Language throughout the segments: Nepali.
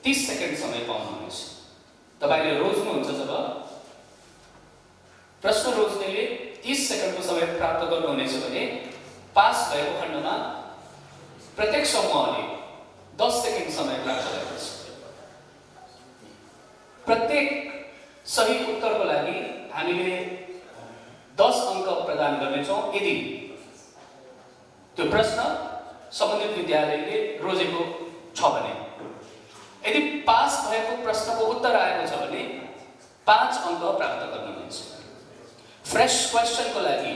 30 सेकेन्ड समय पाउनुहुनेछ। तपाईले रोज्नुहुन्छ जब प्रश्न रोज्नेले 30 सेकेन्डको समय प्राप्त गर्नुहुनेछ भने पास भएको खण्डमा प्रत्येक समूहले 10 सेकेन्ड समय प्राप्त गर्नेछ। प्रत्येक सही उत्तरको लागि हामीले 10 अङ्क प्रदान गर्नेछौँ यदि त्यो प्रश्न सम्बन्धित विद्यालयले रोजेको छ भने। यदि पास भएको प्रश्नको उत्तर आएको छ भने 5 अङ्क प्राप्त गर्नुहुनेछ। फ्रेश क्वेशनको लागि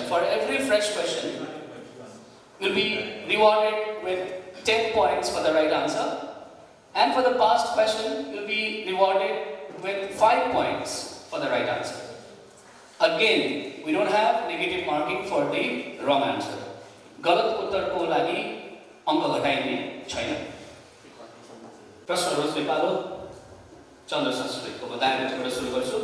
for every fresh question you'll be rewarded with 10 points for the right answer, and for the past question you'll be rewarded with 5 points for the right answer. Again, we don't have negative marking for the wrong answer. गलत उत्तरको लागि अङ्क घटाइने छैन। प्रश्न रोज्ने पालो चन्द्र संस्कृतको म दायाँपट्टिबाट सुरु गर्छु।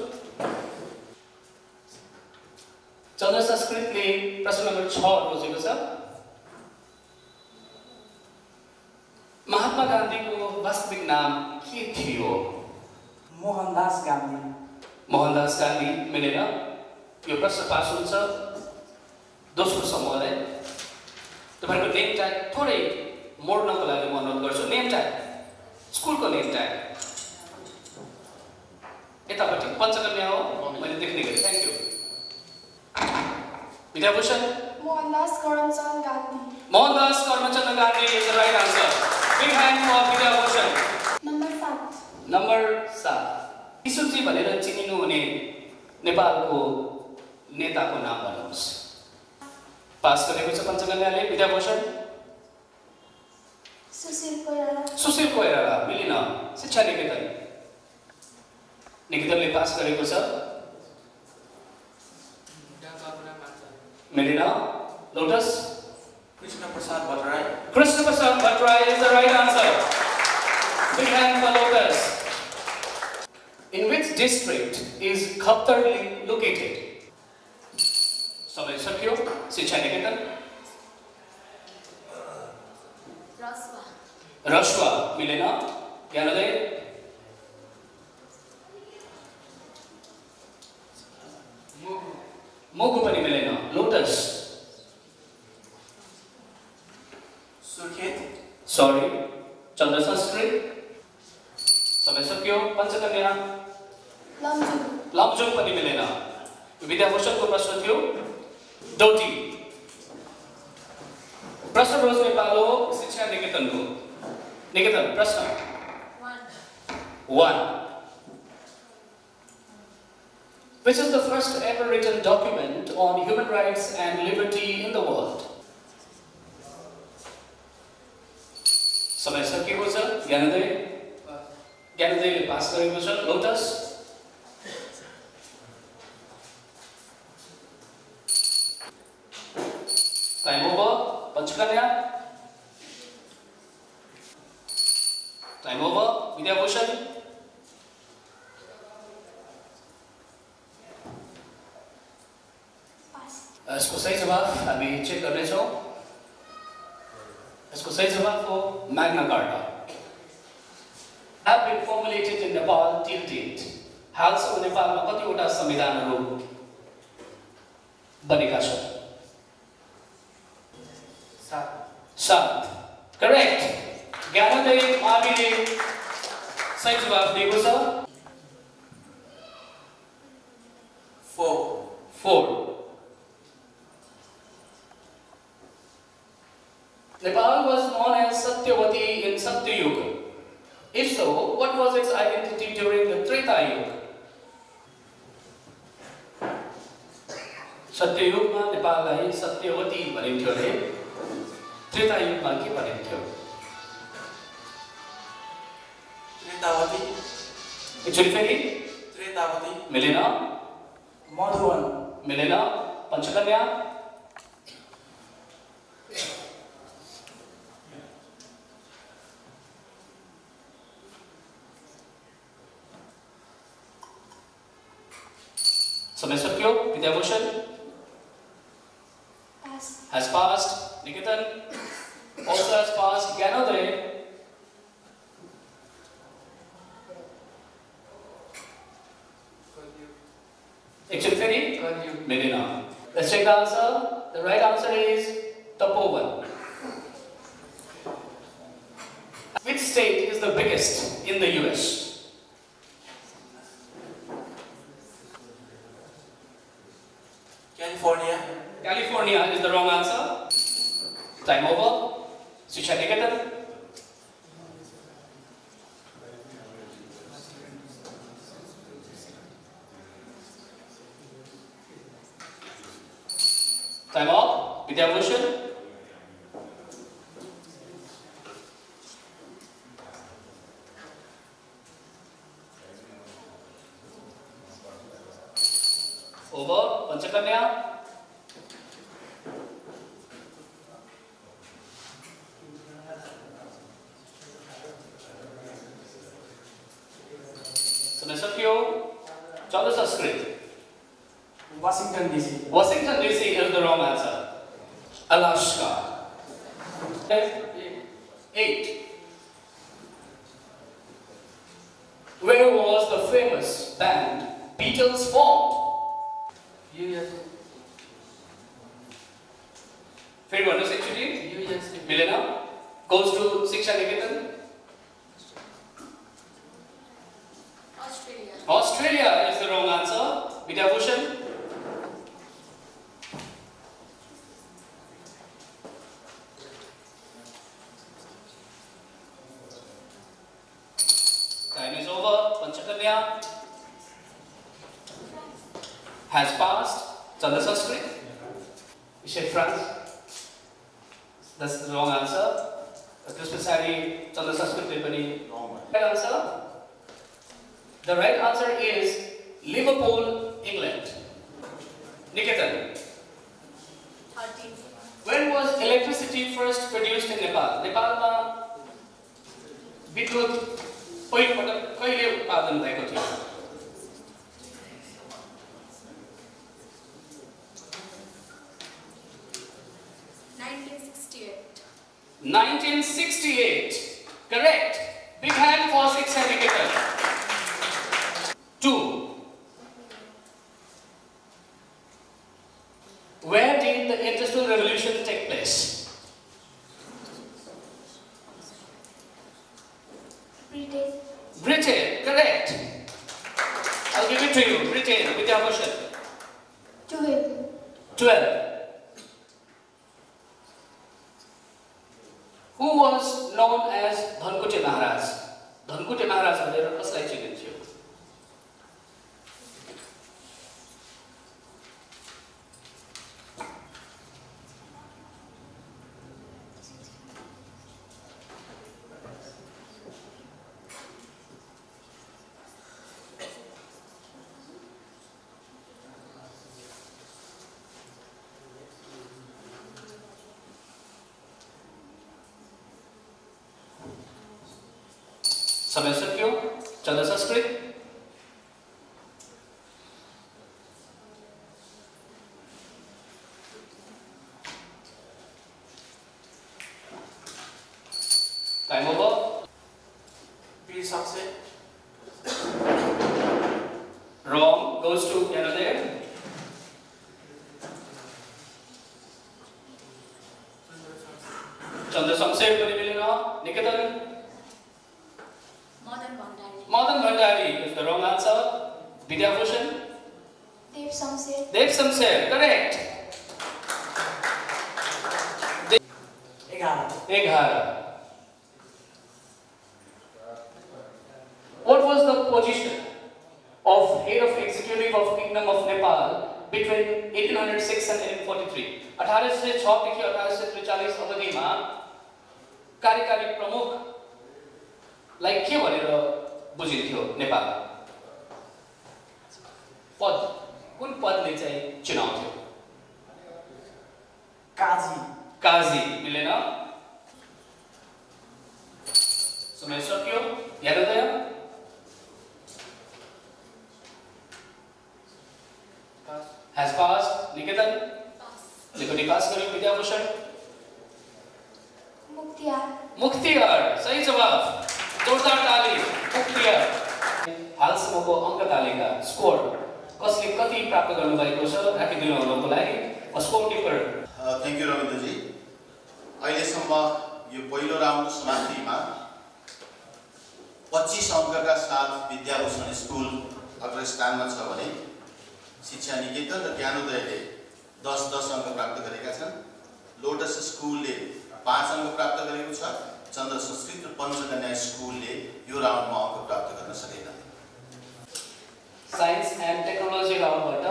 चन्द्र संस्कृतले प्रश्न नम्बर 6 रोजेको छ। महात्मा गान्धीको वास्तविक नाम के थियो? मोहनदास गान्धी। मोहनदास गान्धी मिलेन। यो प्रश्न पास हुन्छ। दोस्रो समूहलाई तपाईहरुको नेम ट्याग थोरै मोड्नको लागि म अनुरोध गर्छु। नेम ट्याग, स्कुलको नेम ट्याग यतापट्टि पञ्चकन्या हो, मैले देख्ने गरे। Thank you. Vidyabhushan Mohandas Karamchand Gandhi. Mohandas Karamchand Gandhi is the right answer. Big hand for Vidyabhushan. Number 7। Number 7 ईसुजी भनेर चिनिनु हुने नेपालको नेताको नाम भन्नुहोस्। पास गरेको छ पञ्चकन्याले। विद्याभूषण सुशील कोइराला। सुशील कोइराला मिलेन। शिक्षा निकेतन, निकेतनले पास गरेको छ। मिलेन। Lotus Krishna Prasad Bhattarai. Krishna Prasad Bhattarai is the right answer. Big hand for Lotus. In which district is Khaptar located? समय सक्यो। शिक्षा निकेतन रसुवा मिलेन। ज्ञानोदय मुगु पनि मिलेन। लोटस सुर्खेत। सरी। चन्द्र संस्कृत समय सक्यो। पञ्चकन्या लमजुङ पनि मिलेन। विद्याभूषणको प्रश्न थियो डोटी। प्रश्न रोज्ने पालो शिक्षा निकेतनको। निकेतन प्रश्न 1 Which is the first ever written document on human rights and liberty in the world? समय सकिएको छ। ज्ञानोदयले पास गरेको छ। Lotus time over. Panchakanya time over. Vidyabhushan यसको सही जवाब हामी चेक गर्नेछौँ। यसको सही जवाब हो म्याग्ना carta. have been formulated in Nepal till date. हालसम्म नेपालमा कतिवटा संविधानहरू बनेका छन्? 7। करेक्ट। ज्ञानोदय माविले सही जवाब दिएको छ। 4। Nepal was known as Satyavati in Satyayuga. If so, what was its identity during the Treta Yuga? सत्ययुगमा नेपाललाई सत्यवती भनिन्थ्यो रे। त्रेता युगमा के भनिन्थ्यो? त्रेतावती। एकचोटि फेरि त्रेतावती मिलेन। मधुवन मिलेन। पञ्चकन्या समय सक्यो। Vidyabhushan has passed. Niketan also has passed. Gyanoday Milena. Let's check the answer. The right answer is Tapovan. Which state is the biggest in the US? California. California is the wrong answer. Time over. Shiksha Niketan. Time up. Vidyabhushan. Over. Panchakanya. Samesakyo. Chala Sanskrit. Washington DC. Washington DC is the wrong answer. Alaska. 8. Where was the famous band Beatles formed? USA. Fair one actually. USA. Milena goes to Shiksha Niketan. Australia. Australia is the wrong answer. Vidyabhushan. Time is over. Panchakanya has passed. Chandra Sanskrit. You said France. That's the wrong answer. Christmas Hari, Chandra Sanskrit Vipani. Right answer. The right answer is Liverpool, England. Niketan. 13. When was electricity first produced in Nepal? नेपालमा विद्युत पहिलोपटक कहिले उत्पादन भएको थियो? 1968. 1968. Correct. Big hand for Shiksha Niketan. 2. Where did the Industrial Revolution take place? Britain. Britain. Correct. I'll give it to you. Britain. Vidyabhushan. 12. 12. Who was known as Dhankute Maharaj? Dhankute Maharaj भनेर कसलाई चिनिन्थ्यो? समय सक्यो. चन्द्र संस्कृत. Time over. Be Samse. Wrong. Goes to Yanodev. चन्द्र संशय पनि मिलेन. निकेतन. Madan Bhandari. Madan Bhandari is the wrong answer. Vidyabhushan. Dev Samse. Dev Samser. Correct. 11. What was the position of head of executive of Kingdom of Nepal between 1806 and 1843? 1806 देखि 1843 अवधिमा कार्यकारी प्रमुख लाई के भनेर बुझिन्थ्यो नेपाल? पद. कुन पदले चाहिँ चुनाउँथ्यो? काजी. मिलेन. समय सक्यो. यादोदय. Has passed. Niketan. लेखनी पास करो. विद्याभूषण. मुख्तियार. सही जवाब. जोरदार ताली. मुख्तियार. हालसम्मको अङ्क तालिका स्कोर कसले कति प्राप्त गर्नुभएको छ राखिदिनु हुनको लागि scorekeeper. Thank you Ravindraji. अहिलेसम्म यो पहिलो राउन्ड समाप्तिमा 25 अङ्कका साथ विद्याभूषण स्कुल अग्रस्थानमा छ भने शिक्षा निकेतन र ज्ञानोदयले 10-10 अङ्क प्राप्त गरेका छन्। लोटस स्कुलले 5 अङ्क प्राप्त गरेको छ। चन्द्र संस्कृत र पञ्चकन्या स्कुलले यो राउन्डमा अङ्क प्राप्त गर्न सकेन। साइन्स एन्ड टेक्नोलोजी राउन्डबाट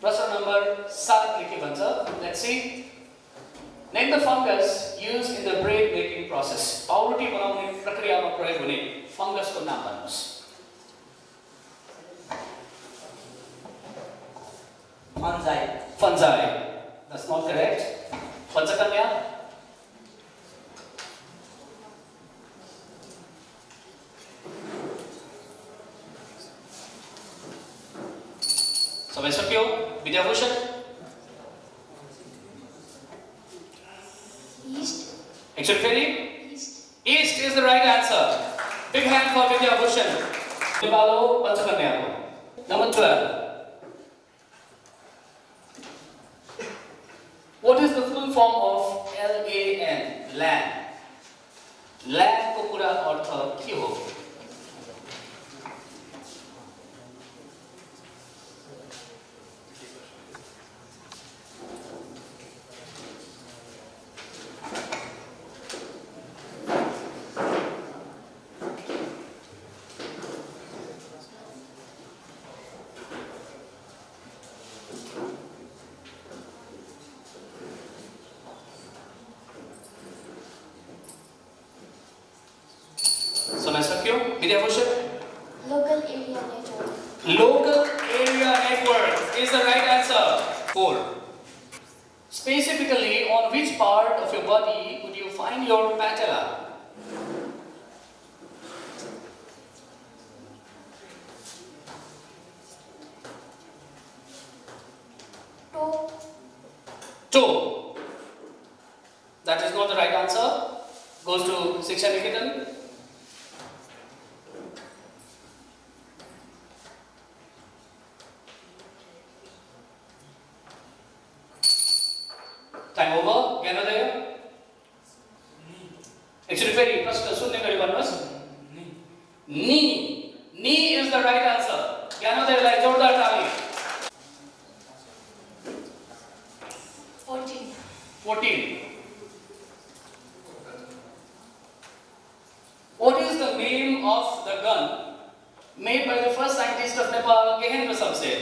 प्रश्न नम्बर 7 लेखे भन्छ। Let's see. Name the fungus used in the bread making process. पाउरोटी बनाउने प्रक्रियामा प्रयोग हुने फंगसको नाम भन्नुहोस्। Fungi. Fungi. That's not correct. Panchakanya. समय सक्यो। Vidyabhushan. East. Actually, Ferry? East. East is the right answer. Big hand for Vidyabhushan. Nipalo Panchakanya. Number 12. What is the full form of LAN? LAN. LAN को पूरा अर्थ के हो? समय सक्यो। Vidyabhushan. Local area network. Local area network is the right answer. 4. Specifically, on which part of your body would you find your patella? Toe. Toe. That is not the right answer. Goes to Shiksha Niketan. Time over. Gyanodaya. Actually, very प्रश्न सुन्ने गरी भन्नुहोस्। Knee. Knee is the right answer. Gyanodaya जोरदार ताली। 14. 14. What is the name of the gun made by the first scientist of Nepal, Gehendra Samser?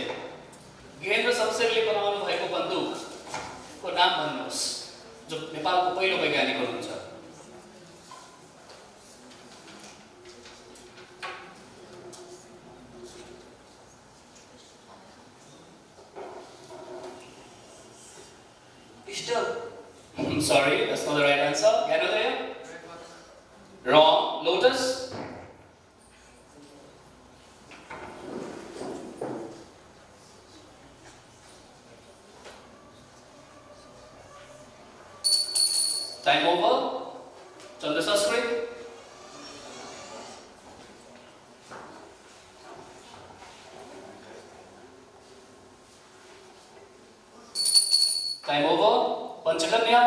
Gehendra Samserले बनाउनु भएको बन्दुकको नाम भन्नुहोस् जो नेपालको पहिलो वैज्ञानिक हुनुहुन्छ। Pistol. I'm sorry, that's not the right answer. Gyanodaya? Wrong. Lotus? Time over. Chandra Sanskrit? Time over. Panchakanya?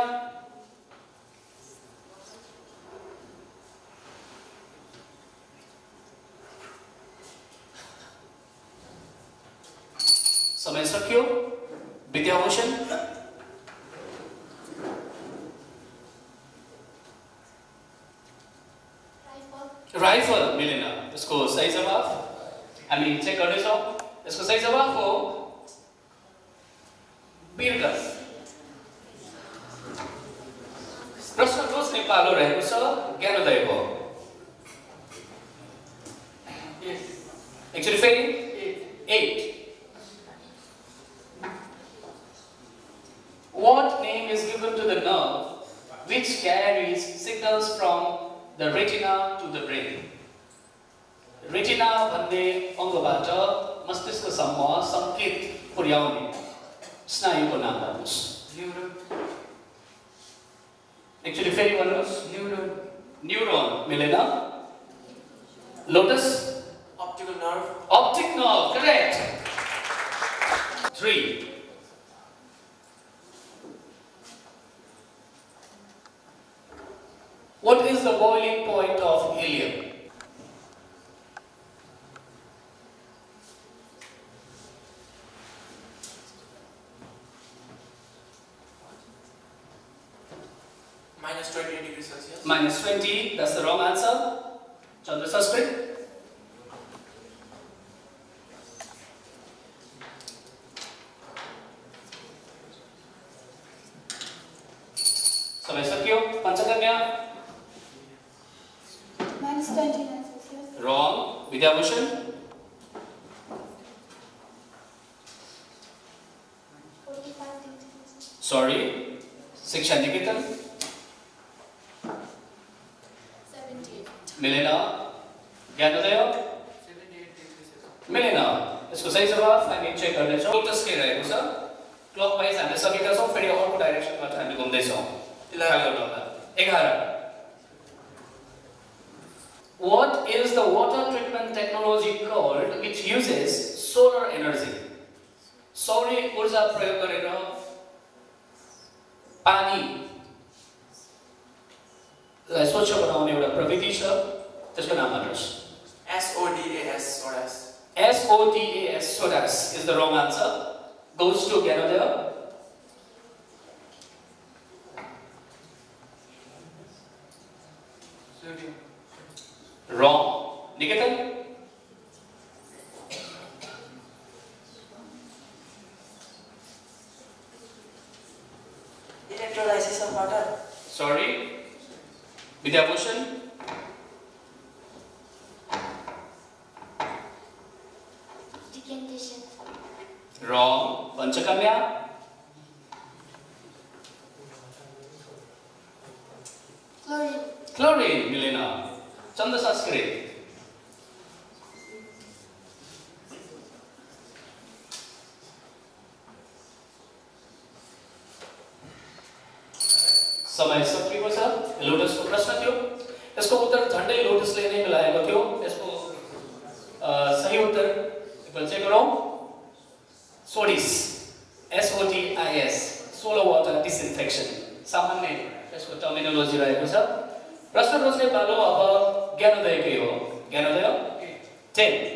समय सक्यो। विद्याभूषण? राइफल मिलेन। यसको सही जवाफ हामी चेक गर्दैछौँ। यसको सही जवाफ हो वीरगन। प्रश्न रोज्ने पालो रहेको छ ज्ञानोदयको। एक्चुअली फेरि 8. What name is given to the nerve which carries signals from the retina to the brain? Retina भन्ने अङ्गबाट मस्तिष्कसम्म संकेत पुर्याउने स्नायुको नाम भन्नुहोस्। Neuron. एक्चुअली फेरि भन्नुहोस्। Neuron. न्यूरोन मिलेन। Lotus? Optical nerve. Optic nerve, correct. 3. What is the boiling point of helium? Minus 28 degrees Celsius. Minus 20, that's the wrong answer. Chandra Sanskrit. समय सक्यो पंचकन्या Minus 29 Celsius. wrong. Vidyabhushan 45 degrees Celsius. sorry. Shiksha Niketan 78. मिलेना Gyanodaya 78 degrees Celsius. मिलेन यसको सही जवाफ हामी चेक गर्नेछौँ लोटस के रहेको छ क्लकवाइज हामीले सकेका छौँ फेरि अर्को डाइरेक्सनबाट हामी घुम्दै छौँ 11 What is the water treatment technology called which uses solar energy? सौर्य ऊर्जा प्रयोग गरेर पानी स्वच्छ बनाउने एउटा प्रविधि छ त्यसको नाम भन्नुहोस् SODAS, SODAS. SODAS, SODAS is the wrong answer. Goes to Gyanodaya. Sodium. Wrong. Niketan? Electrolysis of water. Sorry. Vidyabhushan? Decantation. Wrong. Panchakanya? Chlorine. Chlorine, Milena. Chandra Sanskrit. समय सकिएको छ लोटसको प्रश्न थियो यसको उत्तर झन्डै लोटसले नै मिलाएको थियो यसको सही उत्तर एकपल्ट चेक गरौँ सोडिस SODIS सोलर वाटर डिसइन्फेक्सन सामान्य यसको टर्मिनोलोजी रहेको छ प्रश्न रोज्ने पालो अब ज्ञानोदयकै हो Gyanodaya 10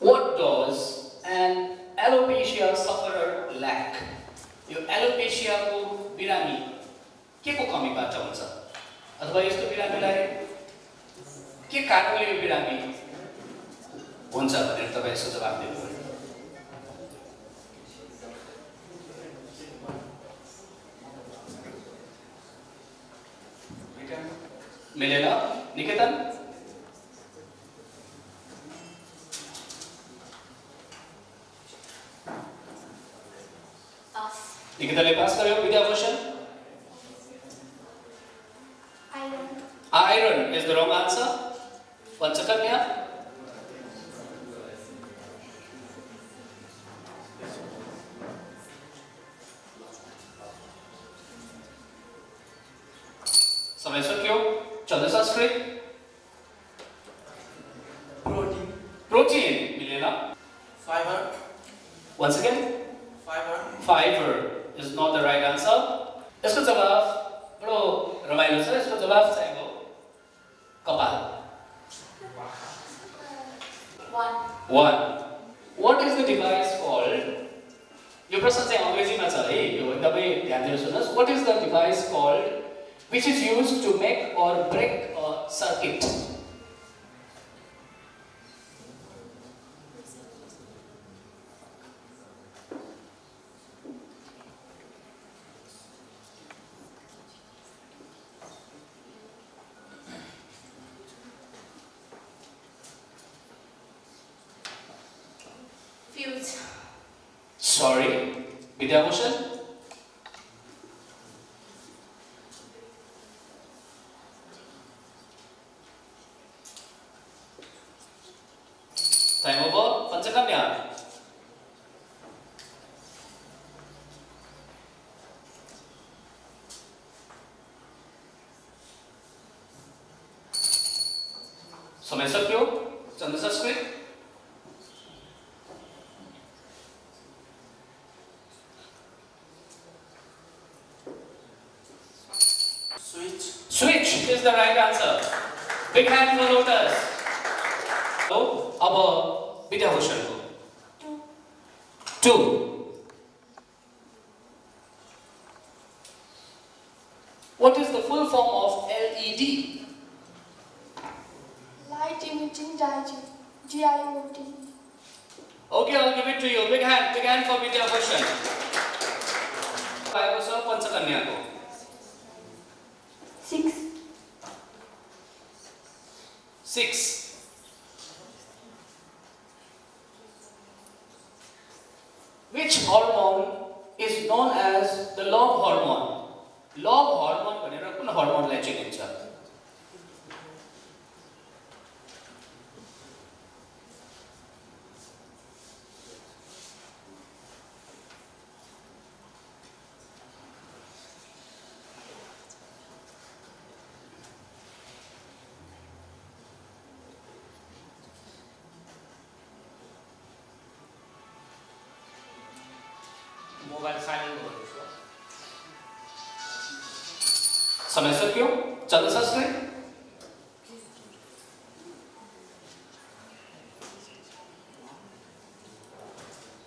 What does an alopecia sufferer lack? यो alopecia को बिरामी के को कमीबाट हुन्छ अथवा यस्तो बिरामीलाई के कारणले यो बिरामी हुन्छ भनेर तपाईं यसको जवाफ दिनु मिलेन निकेतन Pass. निकेतनले पास गर्यो Vidyabhushan Iron. Iron is the wrong answer. Panchakanya. समय सक्यो Chandra Sanskrit. Protein. Protein मिलेन Fiber. once again Fiber. fiber is not the right answer. यसको जवाफ बडो रमाइलो छ यसको जवाफ चाहिँ हो कपाल 1. 1 What is the device called? यो प्रश्न चाहिँ अंग्रेजीमा छ है यो एकदमै ध्यान दिएर सुन्नुस् What is the device called which is used to make or break a circuit? Fuse. Sorry, Vidyabhushan. Time over. Panchakanya. समय सक्यो Chandra Sanskrit. Switch. Switch is the right answer. Big hand for Lotus. So, अब विद्याभूषण को 2. What is the full form of LED? Light emitting diode. DIOD. Okay, I'll give it to you. Big hand for Vidyabhushan. आएको छ पञ्चकन्याको 6. Which hormone is known as the love hormone? Love hormone भनेर कुन hormoneलाई चिनिन्छ? मोबाइल साइलेन्ट गर्नुहोस्। समय सक्यो? चल्दैछ screen?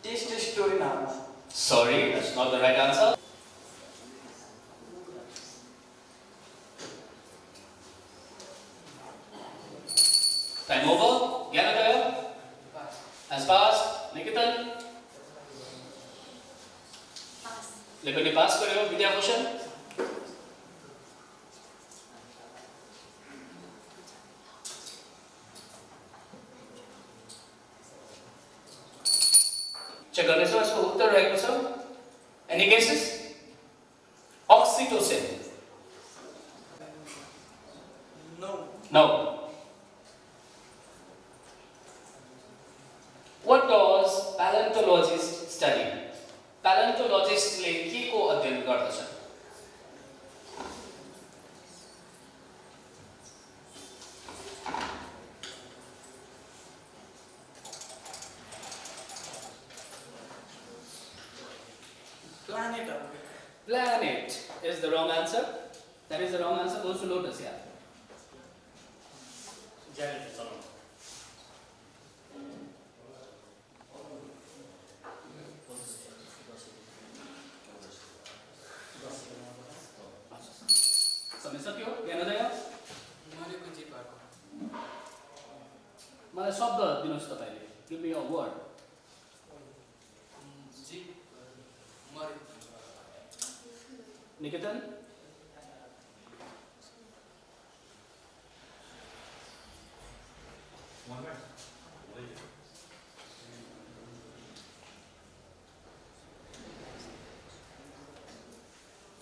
Testosterone. Sorry, that's not the right answer. Time over. Gyanodaya has passed. Nikitan? Pass. लेकिन पास करो विद्याभूषण. चेक गर्दैछौँ यसको उत्तर रहेको छ. Any guesses? Oxytocin. No. No. What does paleontologist study? Paleontologistले के को अध्ययन गर्दछन्? Planet. Planet is the wrong answer. That is the wrong answer. Goes to Lotus, yeah. Jacket चलाउनु। समय सक्यो? ज्ञानोदय? मलाई शब्द दिनुहोस् तपाईले. Give me a word. Nikitan?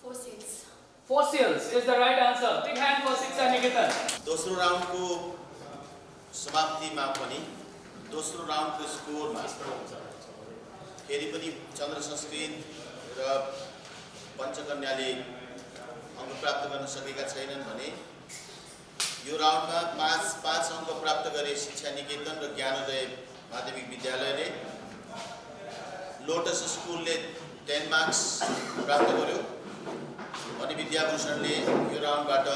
Fossils. Fossils is the right answer. Big hand for Shiksha Nikitan. दोस्रो राउन्डको समाप्तिमा पनि दोस्रो राउन्डको स्कोरमा फेरि पनि चन्द्र संस्कृत र पञ्चकन्याले अङ्क प्राप्त गर्न सकेका छैनन् भने यो राउन्डमा 5 अङ्क प्राप्त गरे शिक्षा निकेतन र ज्ञानोदय माध्यमिक विद्यालयले. लोटस स्कुलले 10 मार्क्स प्राप्त गर्यो अनि विद्याभूषणले यो राउन्डबाट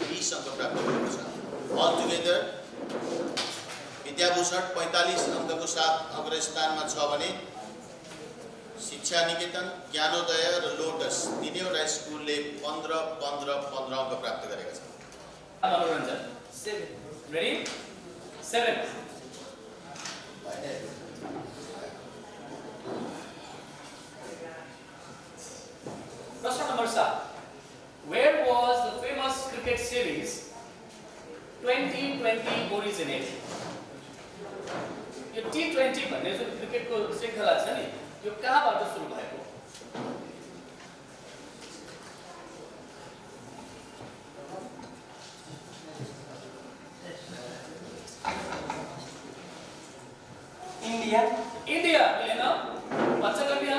20 अङ्क प्राप्त गरेको छ. अल टुगेदर विद्याभूषण 45 अङ्कको साथ अग्रस्थानमा छ भने शिक्षा निकेतन, ज्ञानोदय र लोटस तीनैवटा स्कुलले 15 अङ्क प्राप्त गरेका छन्. मनोरञ्जन. 7. Ready? 7. प्रश्न number 7. Where was the famous cricket series 2020 originated? यो T20 भन्ने जुन क्रिकेटको श्रृङ्खला छ नि यो कहाँबाट सुरु भएको? India. India मिलेन. पञ्चकन्या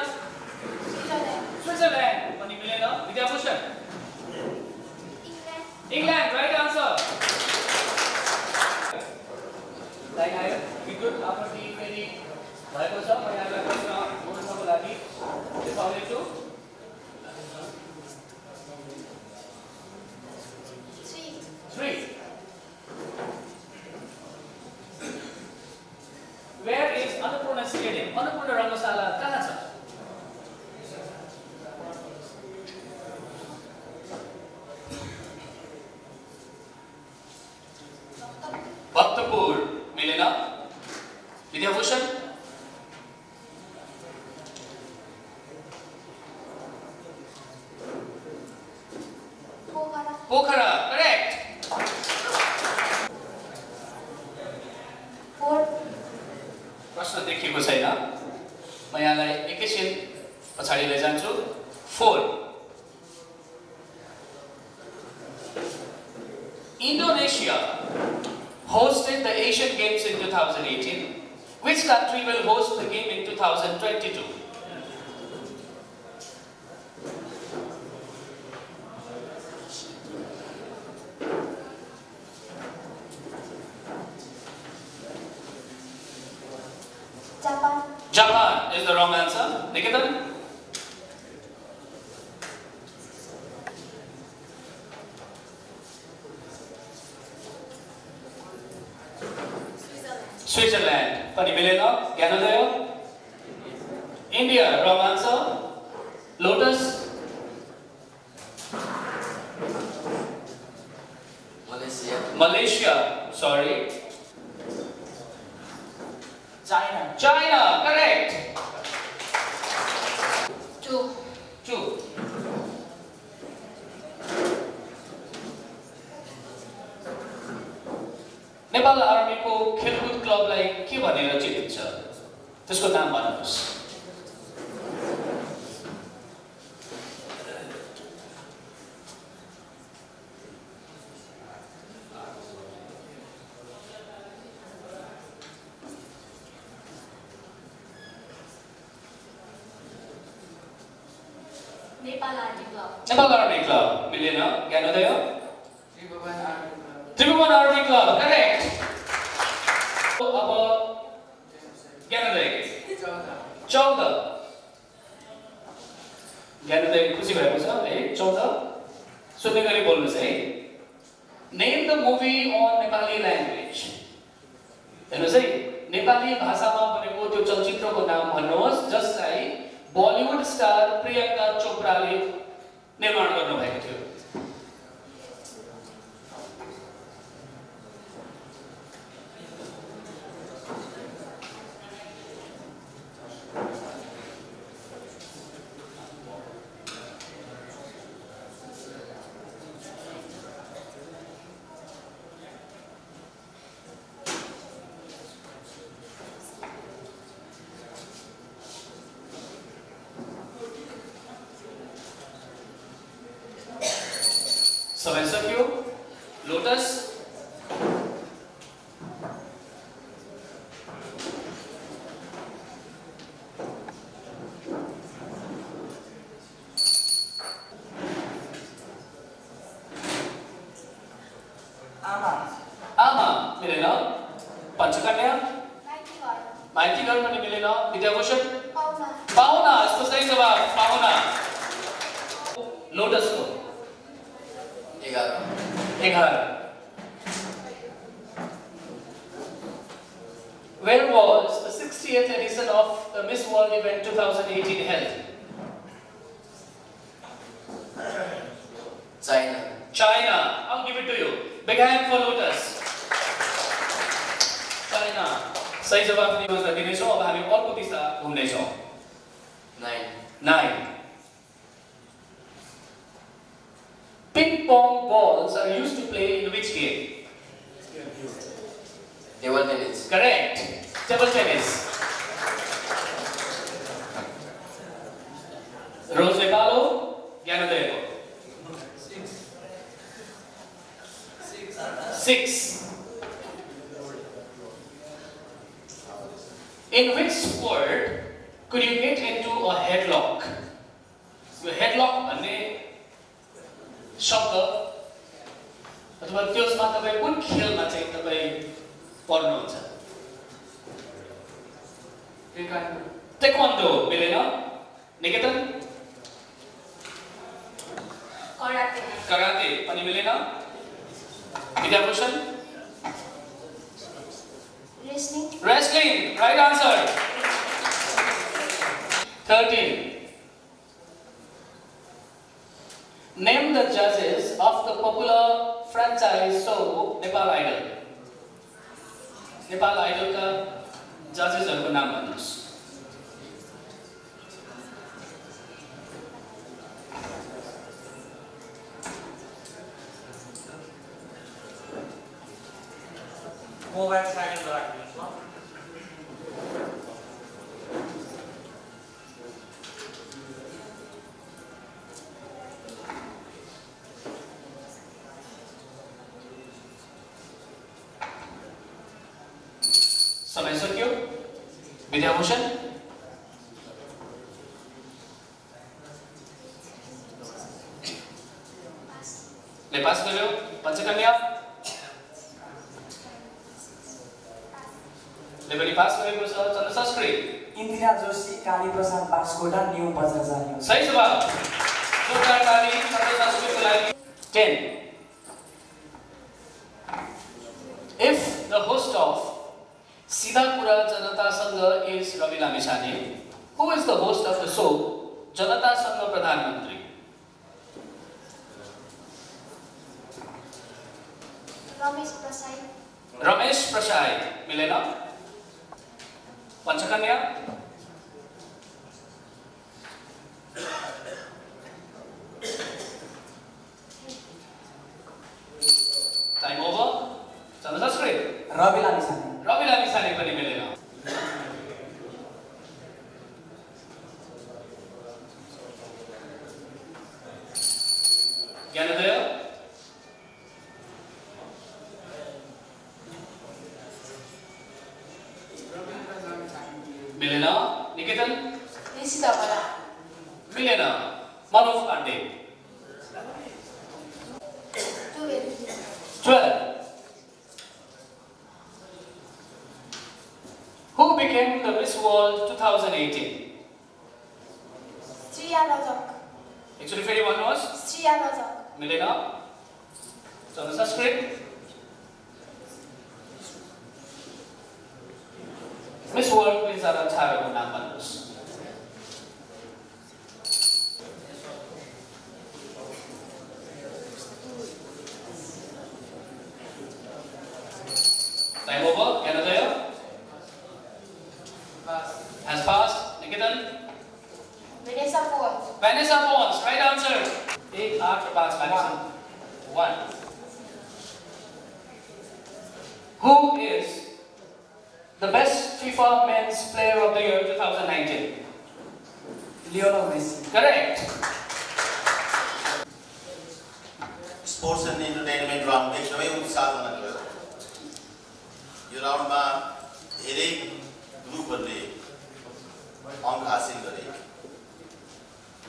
स्विट्जरल्यान्ड पनि मिलेन. Vidyabhushan England, right answer. Line आयो. विद्युत आपूर्ति फेरि भएको छ. म यहाँलाई प्रश्न बोल्नको लागि देखाउँदैछु. पाठशाला कहाँ छ? भक्तपुर मिलेन। विद्याभूषण पोखरा पोखरा करेक्ट। फोर्ट प्रश्न देखिएको छैन, म यहाँलाई एकैछिन पछाडि लैजान्छु। 4 Indonesia hosted the Asian Games in 2018. Which country will host the game in 2022? Japan Japan is the wrong answer. Niketan? Switzerland. Pani milena? Gyanodaya? India, wrong answer. Lotus? Malaysia, sorry. China. China, correct. 2 2. Nepal आर्मीको खेलकुद क्लबलाई के भनेर चिनिन्छ? त्यसको नाम भन्नुहोस्। Nepal army club Nepal army club मिलेन। Gyanodaya? Tribhuvan Army Club. Tribhuvan army club correct. अब ज्ञानोदय 14 ज्ञानोदय खुसी भएको छ है। 14 सुन्ने गरी बोल्नुहोस् है। Name the movie on Nepali language. हेर्नुहोस् है, नेपाली भाषामा बनेको त्यो चलचित्रको नाम भन्नुहोस् जसलाई बलिउड स्टार प्रियङ्का चोपडाले निर्माण गर्नुभएको थियो। समय सक्यो। लोटस? आमा मिलेन। पञ्चकन्या? माइतीघर पनि मिलेन। विद्याभूषण? पाहुना यसको सही जवाब पाहुना। लोटसको 11 Where was the 60th edition of the Miss World event 2018 held? China. I'll give it to you. Big hand for Lotus. China. सही जवाब दिनेछौँ। अब हामी अर्को दिशा घुम्नेछौँ। 9 Ping pong balls are used to play in which game? Table tennis. Correct. Table tennis. Rose Nepalo, Gyanoday. 6. In which sport could you get into a headlock? So headlock भन्ने शब्द अथवा त्यसमा तपाईं कुन खेलमा चाहिँ तपाईं पर्नुहुन्छ? टेक्वान्डो मिलेन। निकेतन? कराते पनि मिलेन। Vidyabhushan? Wrestling right answer. 13. Name the judges of the popular franchise show Nepal Idol. Nepal Idol का जजेसहरुको नाम भन्नुस्. मोबाइल साइलेन्ट राख्नुहोस् ल. समय सक्यो. विद्याभूषण ले पास गर्यो. पञ्चकन्या ले पनि पास गरेको छ. चन्द्र संस्कृत इन्दिरा जोशी, काली प्रसाद बास्कोटा, न्यू बज्राचार्य. सही जवाब. जोरदार ताली चन्द्र संस्कृतको लागि. 10. If the host of सीधा कुरा जनतासँग is Ravi Lamishane, who is the host of the show जनतासँग प्रधानमन्त्री? रमेश प्रसाई. रमेश प्रसाई मिलेन. Panchakanya time over. चन्द्र संस्कृत रवि लामिछाने. रवि लामिछाने पनि मिलेन. ज्ञानोदय मिलेन. निकेतन निशिता बरा. मिलेन. Manoj Pandey 12. Who became the Miss World 2018? Shriya Rajak. Actually, फेरि भन्नुहोस्. श्रिया रजक. मिलेन. चन्द्र संस्कृत मिस वर्ल्ड 2018 को नाम भन्नुहोस्. Time over. Gyanodaya has passed. Nikitan Vanessa Paul. Vanessa Pons, right answer. 1 8 5 connection. 1. Who is the best FIFA Men's Player of the Year 2019? Lionel Messi. Correct. Sports and entertainment round एकदमै उत्साहजनक भयो. यो राउन्डमा धेरै ग्रुपहरूले अङ्क हासिल गरे.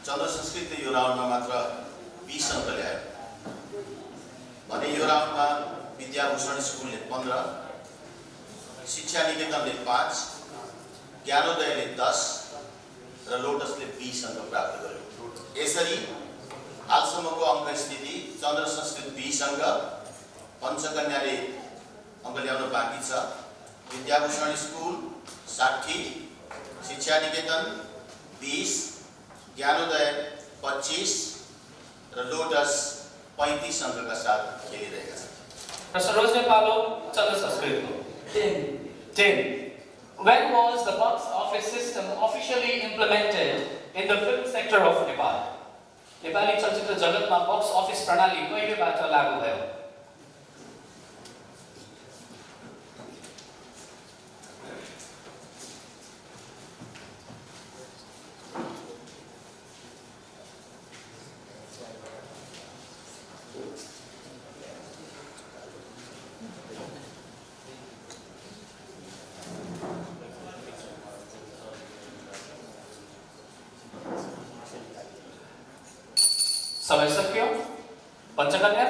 चन्द्र संस्कृतले यो राउन्डमा मात्र 20 अङ्क ल्यायो भने यो राउन्डमा विद्याभूषण स्कुलले 15, शिक्षा निकेतनले 5, ज्ञानोदयले 10 र लोटसले 20 अङ्क प्राप्त गर्यो. यसरी हालसम्मको अङ्क स्थिति चन्द्र संस्कृत 20 अङ्क, पञ्चकन्याले अङ्क ल्याउन बाँकी छ, विद्याभूषण स्कुल 60, शिक्षा निकेतन 20, ज्ञानोदय 25 र लोटस 35 अङ्कका साथ खेलिरहेका छन्. प्रश्न रोज्ने पालो चन्द्र संस्कृतको. 10. When was the box office system officially implemented in the film sector of Nepal? Nepali चलचित्र जगतमा बक्स अफिस प्रणाली कहिलेबाट लागू भयो? समय सक्यो. Panchakanya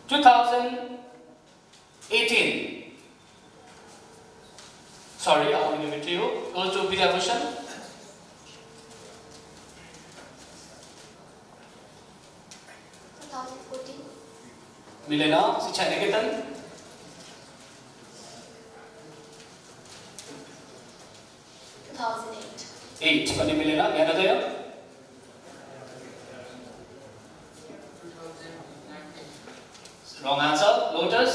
2018. Sorry, I will give it to you. Go to Vidyabhushan. 2014. मिलेन. शिक्षा निकेतन 2008. 8 पनि मिलेन। Gyanodaya wrong answer. Lotus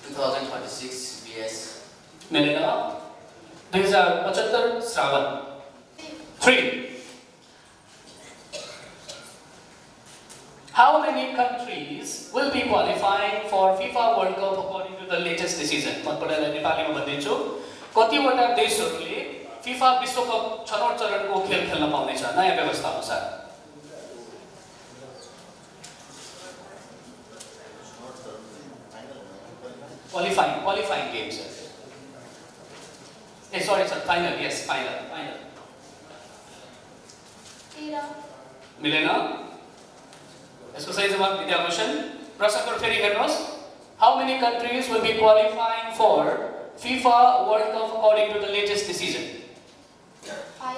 2026 BS. मिलेन। 2075 श्रावण 3. How many countries will be qualifying for FIFA World Cup according to the latest decision? मतपटललाई नेपालीमा भनिदिन्छु। कतिवटा देशहरूले FIFA विश्वकप छनौट चरणको खेल खेल्न पाउनेछ नयाँ व्यवस्था अनुसार? Qualifying games. Sorry sir, final. Yes, final. 13 मिलेन। यसको सही जवाब विद्याभूषण। प्रश्नको फेरि हेर्नुहोस्। How many countries will be qualifying for FIFA World Cup according to the latest decision? 5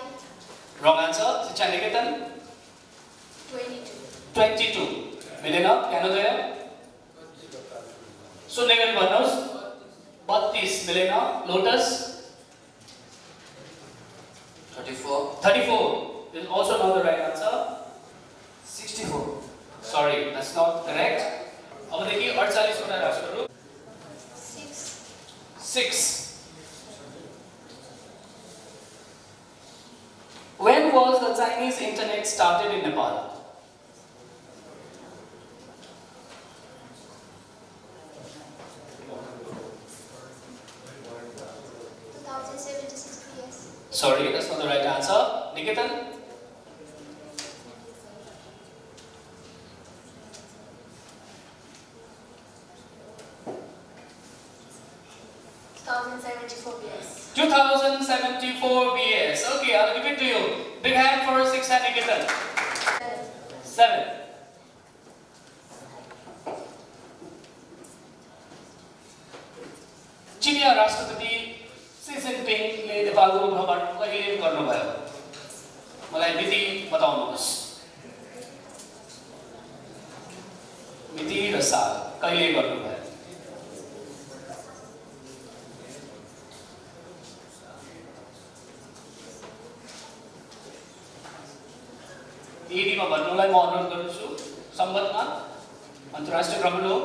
Wrong answer. शिक्षा निकेतन 22 मिलेन। ज्ञानोदय शून्य गरी भन्नुहोस्। 32 मिलेन। Lotus 34 is also not the right answer. 64 Sorry, that's not correct. अबदेखि 48 वटा राष्ट्रहरू 6. When was the Chinese internet started in Nepal? 2076 PS. Sorry, that's not the right answer. Niketan? 2074 PS. 2074 BS. Okay, I'll give it to you. Big hand for 6 and Niketan. 7. चिनिया राष्ट्रपति सी जिनपिङले नेपालको भ्रमण कहिले गर्नुभयो? मलाई मिति बताउनुहोस्। मिति र साल कहिले गर्नुभयो? ED मा भन्नुलाई म अनुरोध गर्छु। सम्बन्धमा अन्तर्राष्ट्रिय भ्रमण हो।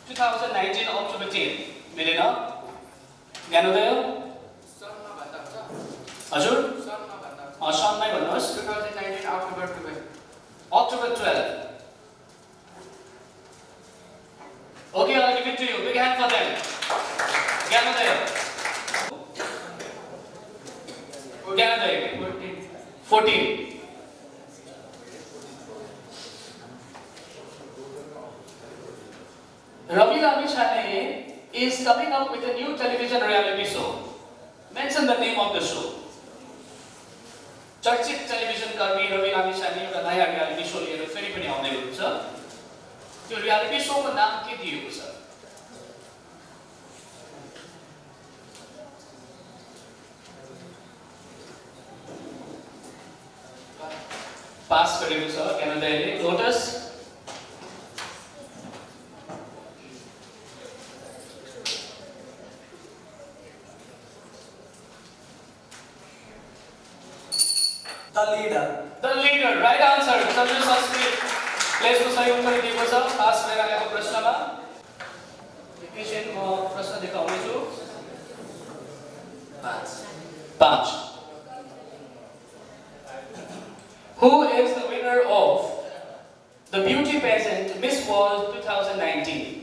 2019 October 10 मिलेन। ज्ञानोदय हजुर सनमै भन्नुहोस्। 2019 October 12. October 12. Okay, I'll give it to you. Big hand for them. Gyanoday. Gyanoday. 14. Ravi Lamishane is coming up with a new television reality show. Mention the name of the show. चर्चित टेलिभिजन कर्मी रवि लामिछाने एउटा नयाँ रियालिटी शो लिएर फेरि पनि आउँदै हुनुहुन्छ। त्यो रियालिटी शोको नाम के दिएको छ? पास गरेको छ क्यानाडाले। Lotus The leader, right answer. सबै संस्कृत प्लेसको सही उत्तर दिएको छ पास भएर आएको प्रश्नमा। एकैछिन म प्रश्न देखाउने छु। 5. Who is the winner of the beauty pageant Miss World 2019?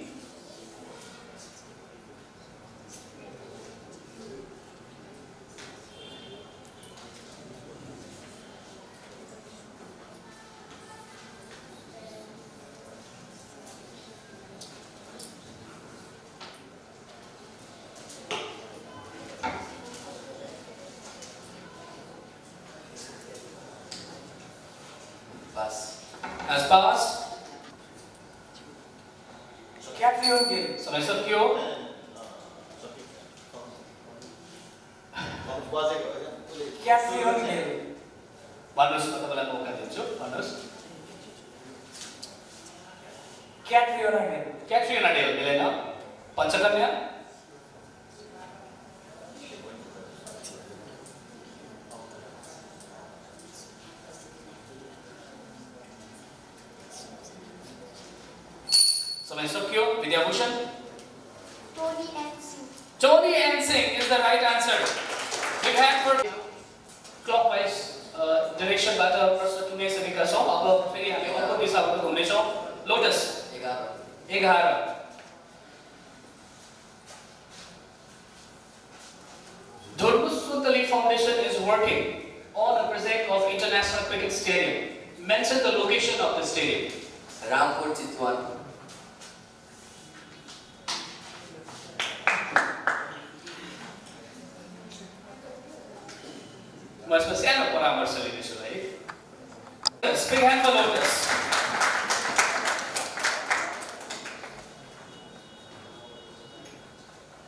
Has passed. So Catherine Gill. समय सकियो। Catherine Gill. भन्नुहोस्, म तपाईँलाई मौका दिन्छु। भन्नुहोस्। क्याट्रियोना डेल। क्याट्रियोना डेल मिलेन। पञ्चकन्या समय सक्यो। Vidyabhushan Tony and Sue. Tony and Singh is the right answer. Big hand for clockwise direction बाट प्रश्न किनिसकेका छौं। अब फेरि हामी अर्को दिशाबाट घुम्ने छौं। Lotus 11 Dhurbu Suntali Foundation is working on a project of International Cricket Stadium. Mention the location of the stadium. Rampur Chitwan. म यसमा सानो परामर्श लिनेछु है। Big hand for Lotus.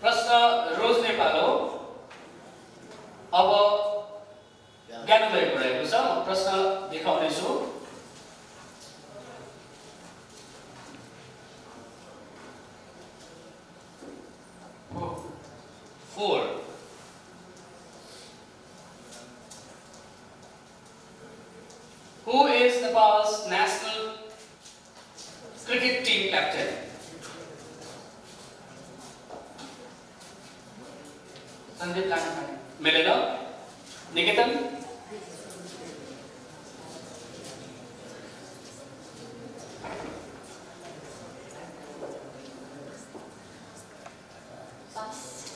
प्रश्न रोज नेपाल हो। अब ज्ञानोदयको रहेको छ। प्रश्न देखाउने छु। Four. Who is Nepal's national cricket team captain? Sandeep Lanka. मिलेन। निकेतन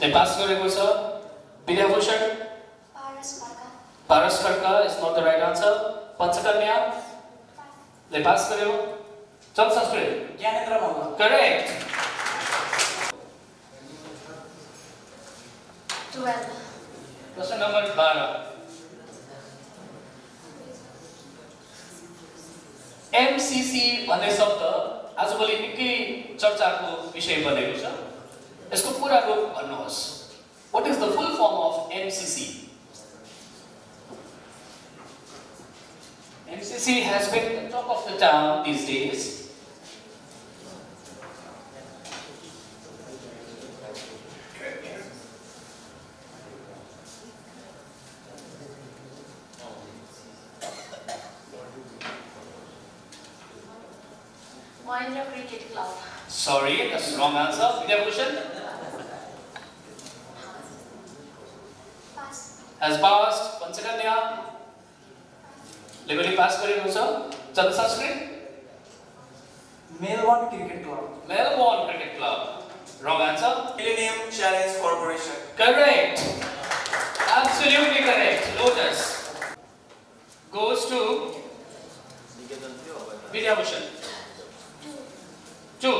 ले पास गरेको छ। Vidyabhushan Paras Khadka. Paras Khadka is not the right answer. Panchakanya ले पास गर्यो। चल संस्कृत ज्ञानेन्द्र मल्ल। करेक्ट। 12. प्रश्न नम्बर 12। MCC भन्ने शब्द आजभोलि निकै चर्चाको विषय बनेको छ। यसको पूरा रूप भन्नुहोस्। What is the full form of MCC? MCC has been the talk of the town these days. Mahindra Cricket Club. Sorry, that's the wrong answer. Vidyabhushan Pass. has passed. Panchakanya लेभलले पास गरेको छ। चल Sanskrit Melbourne cricket club. Melbourne Cricket Club. Wrong answer. Millennium challenge corporation. Correct. Absolutely correct. Lotus goes to Vidyabhushan. 2.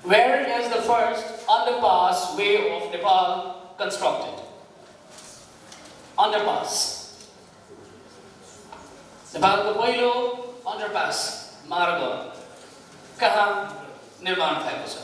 Where is the first underpass way of Nepal constructed? Underpass. नेपालको पहिलो underpass मार्ग कहाँ निर्माण भएको छ?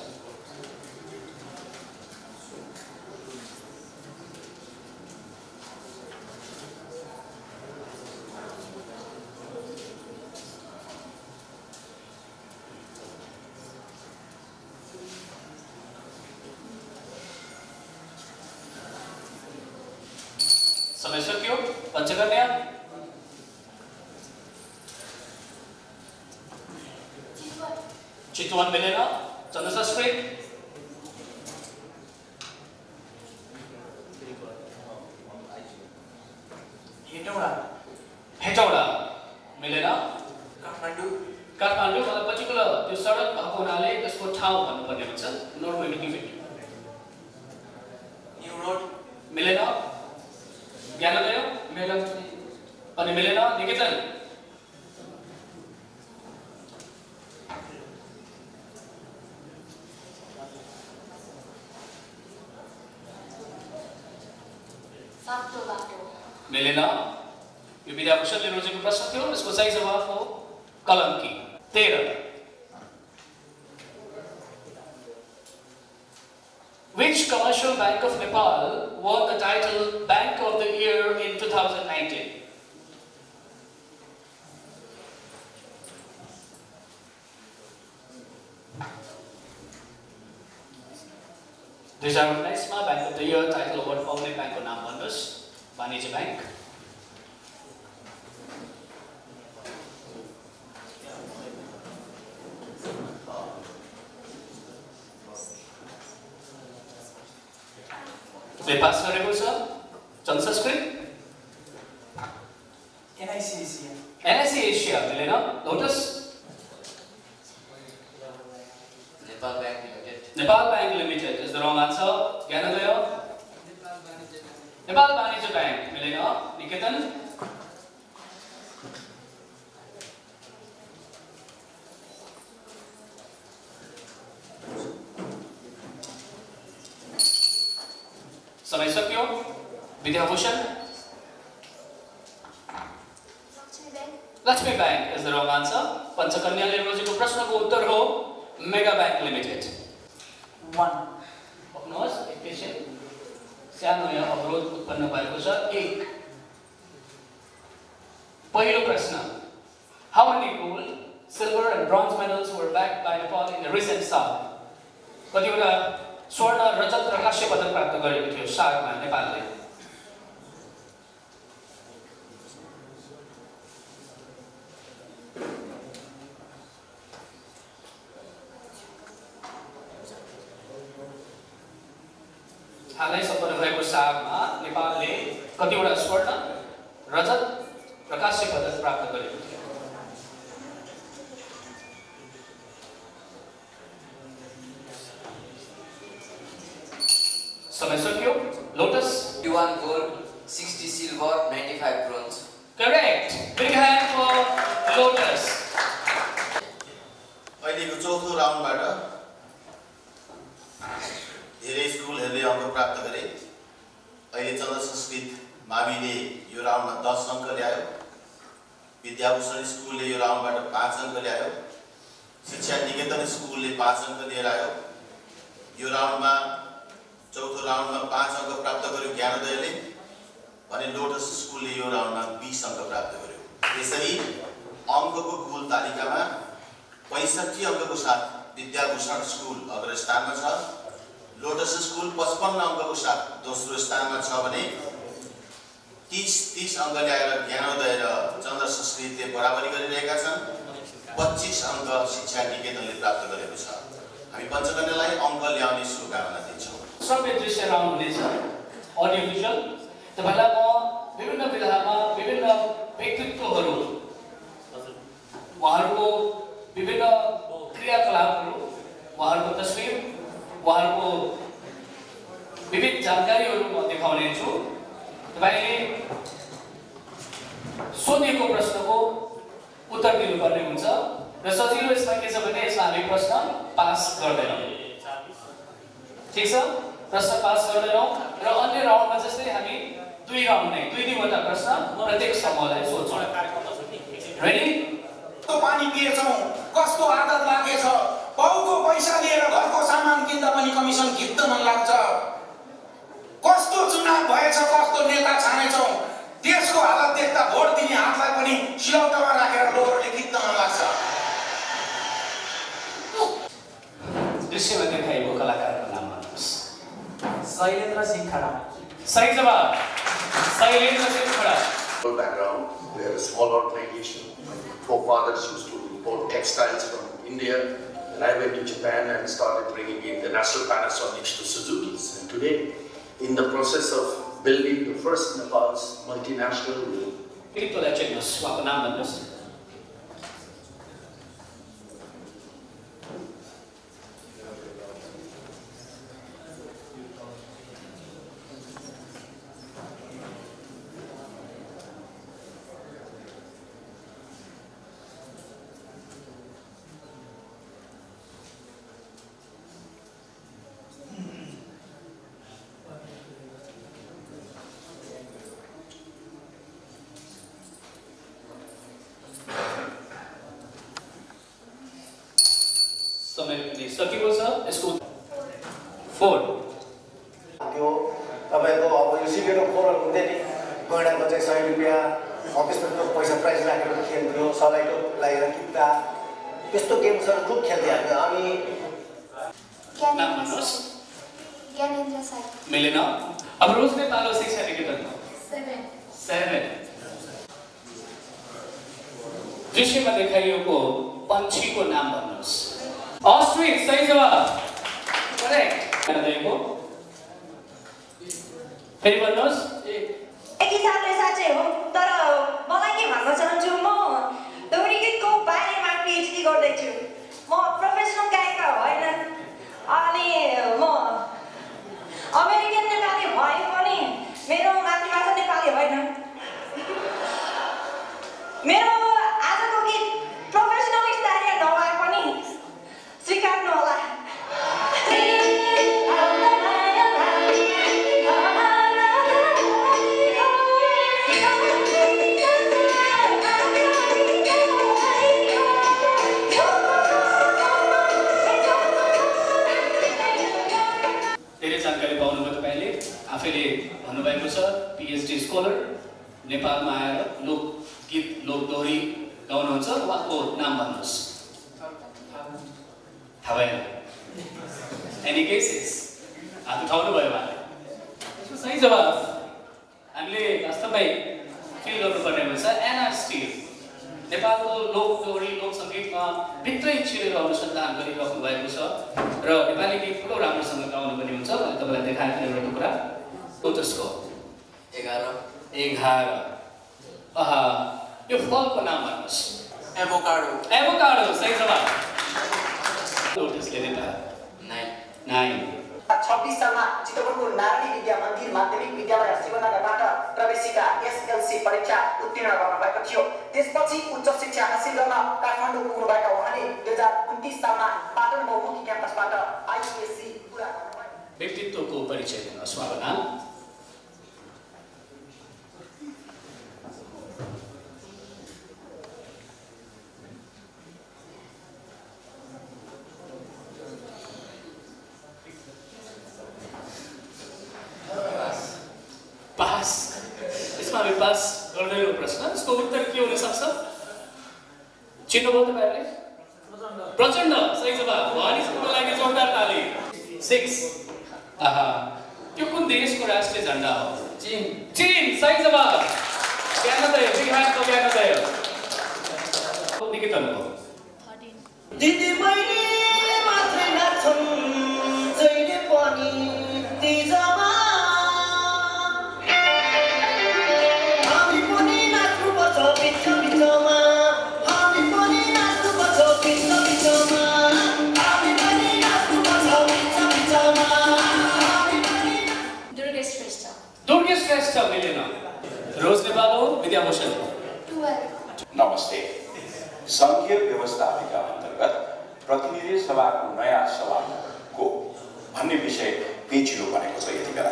समय सक्यो। पञ्चकन्या चितवन मिलेन। चन्द्र संस्कृत हेटौडा मिलेन। काठमाडौँ मतलब पर्टिकुलर त्यो सडक भएको हुनाले त्यसको ठाउँ भन्नुपर्ने हुन्छ। Not going to give it. New Road मिलेन। ज्ञानोदय Melam. अनि मिलेन। निकेतन Sapto Bato. मिलेन। यो विद्याभूषणले रोजेको प्रश्न थियो। यसको सही जवाफ हो Kalanki. 13. Which commercial bank of Nepal won the title Bank of the Year in 2019? 2019 मा bank of the year title award पाउने बैंकको नाम भन्नुहोस्। वाणिज्य बैंक। ले पास गरेको छ संस्कृत NIC Asia. NIC Asia मिलेन। Lotus Nepal Bank Limited. Nepal Bank Limited is the wrong answer. Gyanodaya Nepal Banijya Bank मिलेन। निकेतन समय सक्यो। Vidyabhushan Lakshmi bank is the wrong answer. पञ्चकन्याले रोजेको प्रश्नको उत्तर हो मेगा बैंक लिमिटेड। 1. भन्नुहोस् एकैछिन सानो यहाँ अवरोध उत्पन्न भएको छ। 1 पहिलो प्रश्न How many gold, silver and bronze medals were bagged by Nepal in the recent SAG? कतिवटा स्वर्ण, रजत र काँस्य पदक प्राप्त गरेको थियो SAG-मा नेपालले? हालै सम्पन्न भएको SAG-मा नेपालले कतिवटा स्वर्ण, रजत र काँस्य पदक प्राप्त गरेको थियो? समय सक्यो। Lotus 51 gold, 60 silver, 95 bronze. Correct. Big hand for Lotus. अहिलेको चौथो राउन्डबाट धेरै स्कुलहरूले अङ्क प्राप्त गरे। अहिले चन्द्र संस्कृत माविले यो राउन्डमा 10 अङ्क ल्यायो। विद्याभूषण स्कुलले यो राउन्डबाट 5 अङ्क ल्यायो। शिक्षा निकेतन स्कुलले 5 अङ्क लिएर आयो। यो राउन्डमा चौथो राउन्डमा 5 अङ्क प्राप्त गर्यो ज्ञानोदयले भने लोटस स्कुलले यो राउन्डमा 20 अङ्क प्राप्त गर्यो। यसरी अङ्कको कुल तालिकामा 65 अङ्कको साथ विद्याभूषण स्कुल अग्रस्थानमा छ। लोटस स्कुल 55 अङ्कको साथ दोस्रो स्थानमा छ भने 30 अङ्क ल्याएर ज्ञानोदय र चन्द्र संस्कृतले बराबरी गरिरहेका छन्। 25 अङ्क शिक्षा निकेतनले प्राप्त गरेको छ। हामी पञ्चकन्यालाई अङ्क ल्याउने शुभकामना दिन्छौँ। श्रव्य दृश्य राउन्ड हुनेछ। अडियो भिजुअल तपाईलाई म विभिन्न विधामा विभिन्न व्यक्तित्वहरू उहाँहरूको विभिन्न क्रियाकलापहरू उहाँहरूको तस्बिर उहाँहरूको विविध जानकारीहरू म देखाउने छु। तपाईले सोधिएको प्रश्नको उत्तर दिनुपर्ने हुन्छ र सजिलो यसमा के छ भने यसमा हामी प्रश्न पास गर्दैनौँ। ठीक छ? प्रश्न पास गर्दैनौँ र अन्य राउन्डमा जस्तै हामी 2 राउन्ड नै 2-2वटा प्रश्न प्रत्येक समूहलाई सोध्छौँ। रेडी? कस्तो पानी पिएछौँ, कस्तो आदत लागेछ, बाउको पैसा लिएर घरको सामान किन्दा पनि कमिसन खिच्न मन लाग्छ। कस्तो चुनाव भएछ, कस्तो नेता छानेछौँ, देशको हालत देख्दा भोट दिने हातलाई पनि सिलौटामा राखेर लोभरले खिच्न मन लाग्छ। दृश्यमा देखाइएको कलाकारको नाम भन्नुहोस्। शैलेन्द्र सिंह खडा। सही जवाब शैलेन्द्र सिंह खडा। Background, we are a small organization. My forefathers used to import textiles from India, and I went to Japan and started bringing in the National Panasonics to Suzuki's. And today, in the process of building the first Nepal's multinational. व्यक्तित्वलाई चिन्नुहोस्, उहाँको नाम भन्नुहोस्। समय पनि सकिएको छ। यसको 4 त्यो तपाईको अब यो सिकेटको फोरल हुँदै नि गैँडाको चाहिँ 100 रुपैयाँ अफिसमा पैसा प्राइज राखेर खेल्थ्यो। सलाइको लागेर किता त्यस्तो गेम्सहरू खुब खेल्थ्यो हामी। नाम भन्नुहोस्। ज्ञानेन्द्र साई मिलेन। अब रोज नेपाल शिक्षा निकेतन 7 दृश्यमा देखाइएको पन्छीको नाम भन्नुहोस्। ऑस्ट्रिच सही जवाब। करेक्ट। दिएको फेरि भन्नुहोस्। एक हिसाबले साँच्चै हो, तर मलाई के भन्न चाहन्छु, म दोहोरी गीतको बारेमा पिएचडी गर्दैछु। म प्रोफेसनल गायिका होइन, अनि म अमेरिकन नेपाली भए पनि मेरो मातृभाषा नेपाली होइन। मेरो आजको गीत प्रोफेसनल स्तरीय नभए पनि स्वीकार्नु होला। धेरै जानकारी पाउनुभयो तपाईँले। आफैले भन्नुभएको छ पिएचडी स्कलर, नेपालमा आएर लोकगीत लोकदोहोरी गाउनुहुन्छ। उहाँको नाम भन्नुहोस्। थाहा भएन? एनी केसेस हात उठाउनु भयो उहाँले। यसको सही जवाब हामीले वास्तवमै फिल गर्नुपर्ने हुन्छ। एना स्टिल नेपालको लोकदोहोरी लोकसङ्गीतमा भित्रै छिरेर अनुसन्धान गरिराख्नु भएको छ र नेपाली गीत ठुलो राम्रोसँग गाउनु पनि हुन्छ। मैले तपाईँलाई देखाएको एउटा टुक्रा लोटसको 11 यो फलको नाम भन्नुहोस्। एभोकाडो सही जवाब। लोटसले नेपाल 9 26 सालमा चितवनको नारायणी विद्या मन्दिर माध्यमिक विद्यालय शिवनगरबाट प्रवेशिका एसएलसी परीक्षा उत्तीर्ण गर्नुभएको थियो। त्यसपछि उच्च शिक्षा हासिल गर्न काठमाडौँ पुग्नुभएका उहाँले 2029 सालमा पाटन बहुमुखी क्याम्पसबाट आइएससी पुरा गर्नुभयो। व्यक्तित्वको परिचय दिनुहोस् उहाँको नाम। पास। यसमा हामी पास गर्दैनौँ प्रश्न। यसको उत्तर के हुन सक्छ? चिन्नुभयो तपाईँहरूले? प्रचण्ड सही जवाब। भवानीको लागि जोरदार ताली। 6 यो कुन देशको राष्ट्रिय झण्डा हो? चीन सही जवाब। ज्ञानोदय बिहारको ज्ञानोदय निकेतन हो। दिदी मैले मात्रै नाच्छन् जहिले पनि तिजमा हामी पनि नाच्नुपर्छ बिच बिचमा हामी पनि नाच्नुपर्छ बिच बिचमा हामी पनि नाच्नुपर्छ बिच बिचमा दुर्गे श्रेष्ठ मिलेन। रोज नेपाल हो। विद्याभूषण 12 नमस्ते। संघीय व्यवस्थापिका अन्तर्गत प्रतिनिधि सभाको नयाँ सभाको भन्ने विषय पेचिलो बनेको छ। यति बेला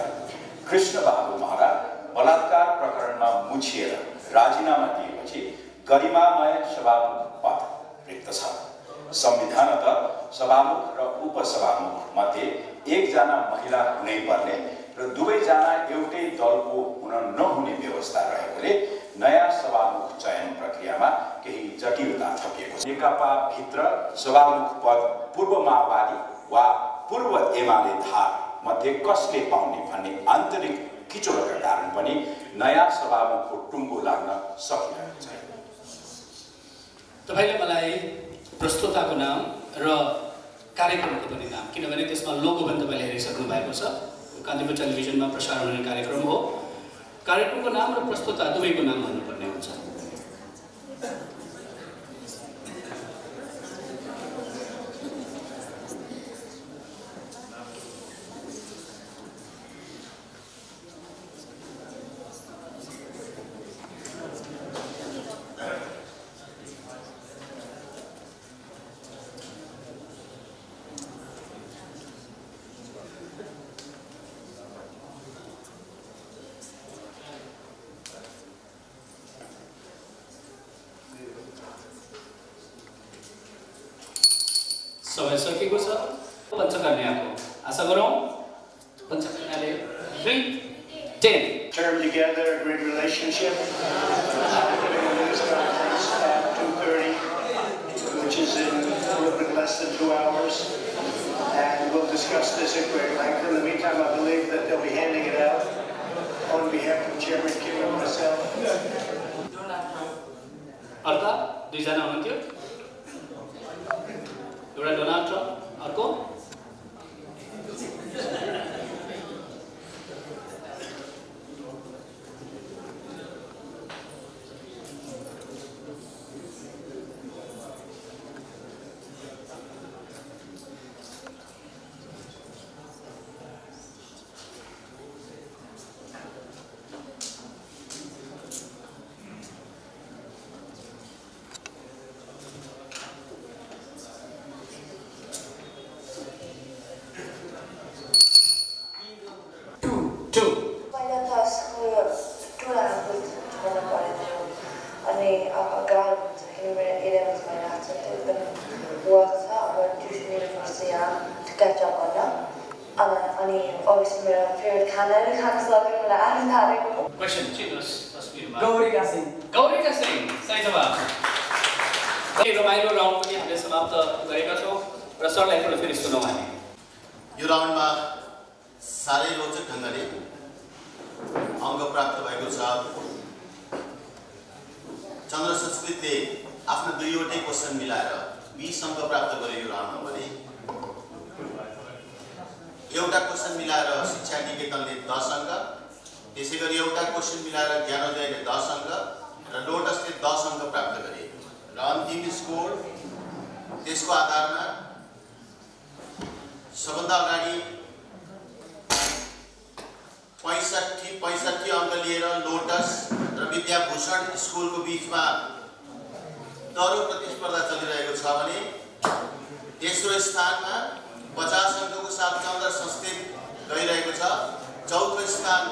कृष्ण बहादुर महाराज बलात्कार प्रकरणमा मुछिएर राजीनामा दिएपछि गरिमामय सभामुख पद रिक्त छ। संविधानतः सभामुख र उपसभामुख मध्ये एकजना महिला हुनै पर्ने र दुवैजना एउटै दलको हुन नहुने व्यवस्था रहेकोले नयाँ सभामुख चयन प्रक्रियामा केही जटिलता थपिएको छ। नेकपा भित्र सभामुख पद पूर्व माओवादी वा पूर्व एमाले धार मध्ये कसले पाउने भन्ने आन्तरिक किचोडका कारण पनि नयाँ सभामुखको टुङ्गो लाग्न सकिरहेको छैन। तपाईँले मलाई प्रस्तुताको नाम र कार्यक्रमको पनि नाम, किनभने त्यसमा लोगो पनि तपाईँले हेरिसक्नु भएको छ। कान्तिपुर टेलिभिजनमा प्रसारण हुने कार्यक्रम हो। कार्यक्रमको नाम र प्रस्तुता दुवैको नाम भन्नुपर्ने हुन्छ। समय सकिएको छ। पञ्चकन्याको आशा गरौँ पञ्चकन्याले 3-10 term together a great relationship. At 2:30, which is in a little bit less than 2 hours, and we'll discuss this at great length. In the meantime, I believe that they'll be handing it out on behalf of Chairman Kim and myself. अर्का दुईजना हुनुहुन्थ्यो एउटा डोनाल्ड ट्रम्प अर्को रमाइलो राउन्ड पनि हामीले समाप्त गरेका छौँ र सरलाई एकपल्ट फेरि सुनौँ हामी यो राउन्डमा साह्रै रोचक ढङ्गले अङ्क प्राप्त भएको छ चन्द्र संस्कृतले आफ्नो दुईवटै क्वेसन मिलाएर 20 अङ्क प्राप्त गर्यो यो राउन्डमा भने एउटा क्वेसन मिलाएर शिक्षा निकेतनले 10 अङ्क त्यसैगरी एउटा क्वेसन मिलाएर ज्ञानोदयले 10 अङ्क र लोटसले 10 अङ्क प्राप्त गरे र अन्तिम स्कोर त्यसको आधारमा सबभन्दा अगाडि 65 अङ्क लिएर लोटस र विद्याभूषण स्कुलको बीचमा दरो प्रतिस्पर्धा चलिरहेको छ भने तेस्रो स्थानमा 50 अङ्कको साथ चन्द्र संस्कृत गइरहेको छ चौथो स्थान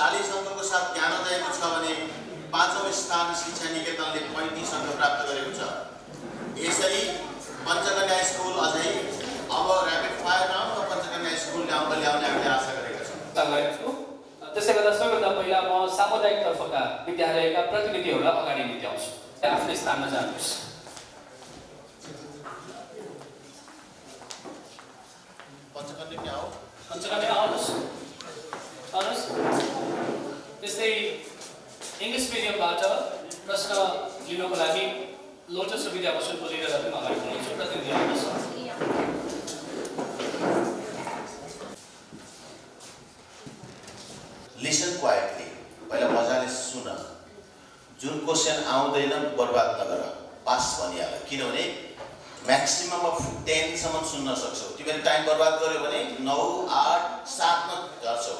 40 अङ्कको साथ ज्ञानोदयको छ भने पाँचौं स्थान शिक्षा निकेतनले 35 अङ्क प्राप्त गरेको छ यसरी पञ्चकन्या स्कुल अझै अब र्यापिड फायर राउन्ड र पञ्चकन्या स्कुलले अङ्क ल्याउने हामीले आशा गरेका छौँ त्यसै गर्दा सबैभन्दा पहिला म सामुदायिक तर्फका विद्यालयका प्रतिनिधिहरूलाई अगाडि निम्त्याउँछु आफ्नो स्थानमा जानुहोस् पञ्चकन्या आउनुहोस् त्यस्तै इङ्ग्लिस मिडियमबाट प्रश्न लिनको लागि लोटस र विद्याभूषणको लिडरहरू अगाडि बढाउँछु प्रतिनिधि आउनुहोस् लिसन क्वाइटली पहिला मजाले सुन जुन क्वेसन आउँदैन बर्बाद नगर पास भनिहाल किनभने म्याक्सिमम अफ 10 सम्म सुन्न सक्छौ तिमीले टाइम बर्बाद गर्यो भने 9 8 7 मा झर्छौ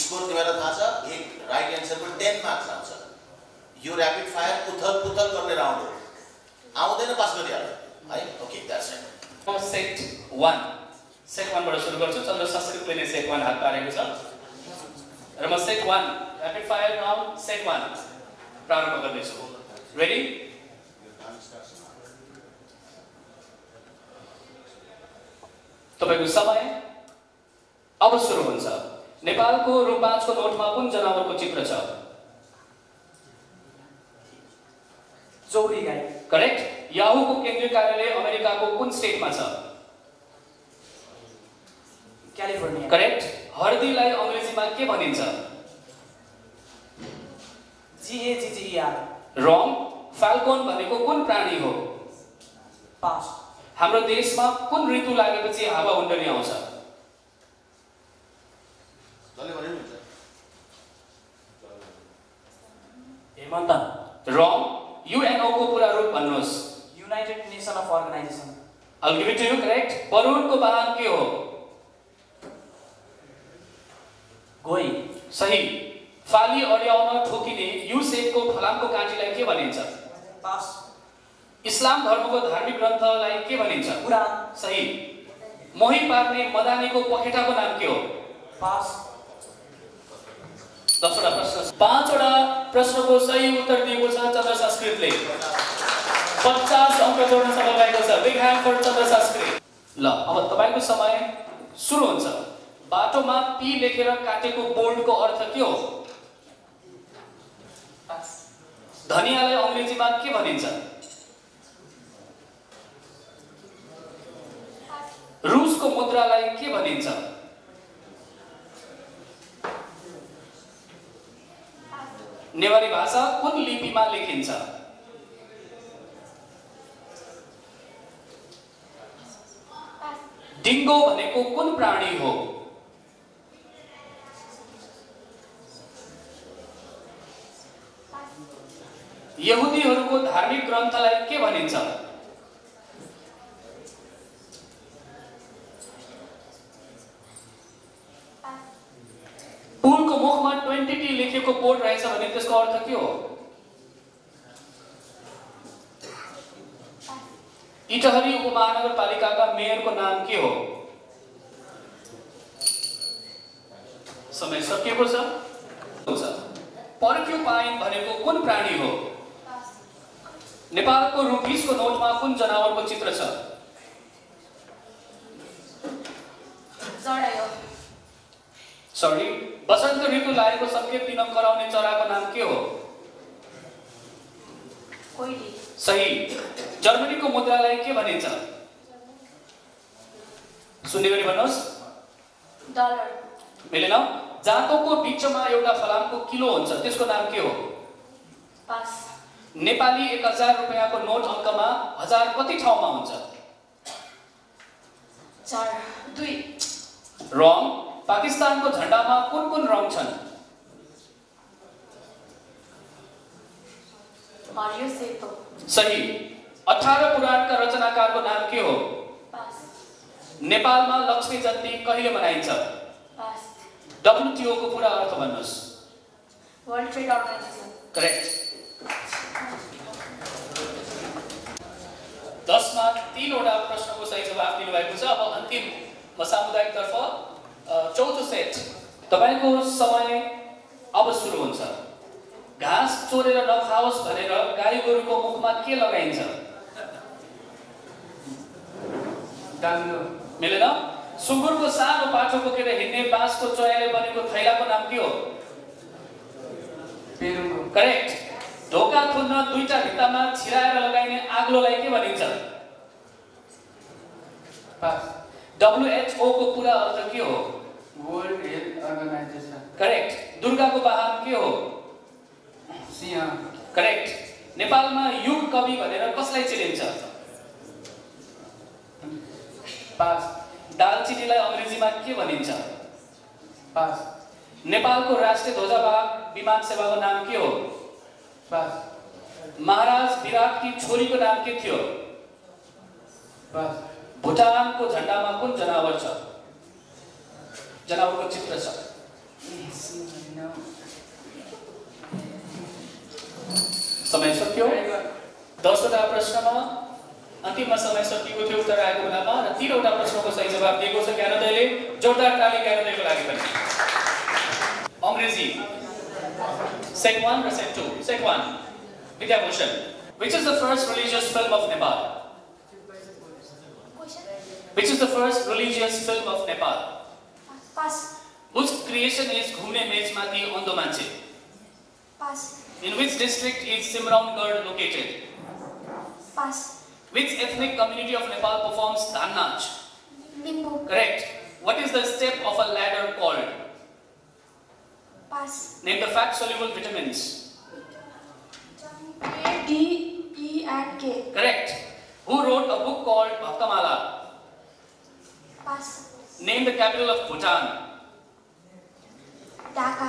स्कोर तिमीलाई थाहा छ एक राइट एन्सरको 10 मार्क्स आउँछ यो र्यापिड फायर पुथल गर्ने राउन्ड हो आउँदैन पास गरिहाल है ओके द्याट्स इट म सेट 1 बाट सुरु गर्छु चन्द्र संस्कृतले नै सेट 1 हात पारेको छ र म set 1 rapid fire round set 1 प्रारम्भ गर्दैछु रेडी तपाईको समय अब सुरु हुन्छ नेपालको रु 5 को नोटमा कुन जनावरको चित्र छ चौरी गाई करेक्ट याहूको केन्द्रीय कार्यालय अमेरिकाको कुन स्टेटमा छ क्यालिफोर्निया करेक्ट हर्दीलाई अंग्रेजीमा के भनिन्छ GAGGER रङ फाल्कोन भनेको कुन प्राणी हो पास हाम्रो देशमा कुन ऋतु लागेपछि हावा हुन्डरी आउँछ हेमन्त रङ UNO को पूरा रूप भन्नुहोस् united nation of organisation I'll give it to you correct बरुणको वाहन के हो गोही सही फाली अड्याउन ठोकिने यु शेपको फलामको काँटीलाई के भनिन्छ पास इस्लाम धर्मको धार्मिक ग्रन्थलाई के भनिन्छ कुरान सही मोही पार्ने मदानीको पखेटाको नाम के हो पास 10 वटा प्रश्न 5 वटा प्रश्नको सही उत्तर दिएको छ चन्द्र संस्कृतले 50 अङ्क जोड्न सफल भएको छ बिग ह्यान्ड फर चन्द्र संस्कृत ल अब तपाईको समय सुरु हुन्छ बाटोमा पी लेखेर काटेको बोल्डको अर्थ के हो धनियालाई अंग्रेजीमा के भनिन्छ रुसको मुद्रा मुद्रालाई के भनिन्छ? नेवारी भाषा कुन लिपिमा लेखिन्छ? डिङ्गो भनेको कुन प्राणी हो? यहुदीहरूको धार्मिक ग्रन्थलाई के भनिन्छ? पुलको मुखमा 20T लेखेको बोर्ड रहेछ भने त्यसको अर्थ के हो? इटहरी उपमहानगरपालिकाका मेयरको नाम के हो? समय सकिएको छ। पर्क्युपाइन भनेको कुन प्राणी हो? नेपालको रुपिसको नोटमा कुन जनावरको चित्र छ? सरी, बसन्त ऋतु लागेको संकेत दिन कराउने चराको नाम के हो? कोइली। सही। जर्मनीको मुद्रालाई के भनिन्छ? सुन्दै गरी भन्नुहोस्। डलर। मिलेन? जाँतोको बिचमा एउटा फलामको किलो हुन्छ, त्यसको नाम के हो? पास। नेपाली 1000 रुपैयाँको नोट अङ्कमा 1000 कति ठाउँमा हुन्छ? 4, 2। रङ। पाकिस्तानको झण्डामा कुन कुन रङ छन्? हरियो सेतो। सही। 18 पुराणका रचनाकारको नाम के हो? पास। नेपालमा लक्ष्मी जयन्ती कहिले मनाइन्छ? पास। WTO को पूरा अर्थ भन्नुहोस्। World trade organisation. करेक्ट। 10 मा 3 वटा प्रश्नको सही जवाफ दिनुभएको छ। अब अन्तिम सामुदायिक तर्फ चौथो सेट। तपाईको समय अब सुरु हुन्छ। घाँस चोरेर नखाओस् भनेर गाई गोरुको मुखमा के लगाइन्छ? डाङ्गो। मिलेन? सुँगुरको सानो पाठो बोकेर हिँड्ने बाँसको चोयाले बनेको थैलाको नाम के हो? पेरुङ्गो। करेक्ट। ढोका थुन्न दुईटा भित्तामा छिराएर लगाइने आग्लोलाई के भनिन्छ? पास। WHO को पूरा अर्थ के हो? World health organisation. करेक्ट। दुर्गाको वाहन के हो? सिंह। करेक्ट। नेपालमा युग कवि भनेर कसलाई चिनिन्छ? पास। दालचिनीलाई अंग्रेजीमा के भनिन्छ? पास। नेपालको राष्ट्रिय ध्वजावाहक विमान सेवाको नाम के हो? पास। महाराज विराटकी छोरीको नाम के थियो? पास। भुटानको झण्डामा कुन जनावर छ? जनावरको चित्र छ। समय सक्यो। 10 वटा प्रश्नमा अन्तिममा समय सकिएको थियो उत्तर आएको बेलामा र 3 वटा प्रश्नको सही जवाफ दिएको छ ज्ञानोदयले। जोरदार ताली ज्ञानोदयको लागि पनि। अंग्रेजी सेट 1 र set 2। Set 1 Vidyabhushan. Which is the first religious film of Nepal? Which is the first religious film of Nepal? Pass. Whose creation is घुम्ने मेचमाथि अन्धो मान्छे? Pass. In which district is Simraungarh located? Pass. Which ethnic community of Nepal performs Dhan Nach? Limbu. Correct. What is the step of a ladder called? Pass. Name the fat-soluble vitamins. A, D, E, and K. Correct. Who wrote a book called Bhaktamala? Pass. Name the capital of Bhutan. Dhaka.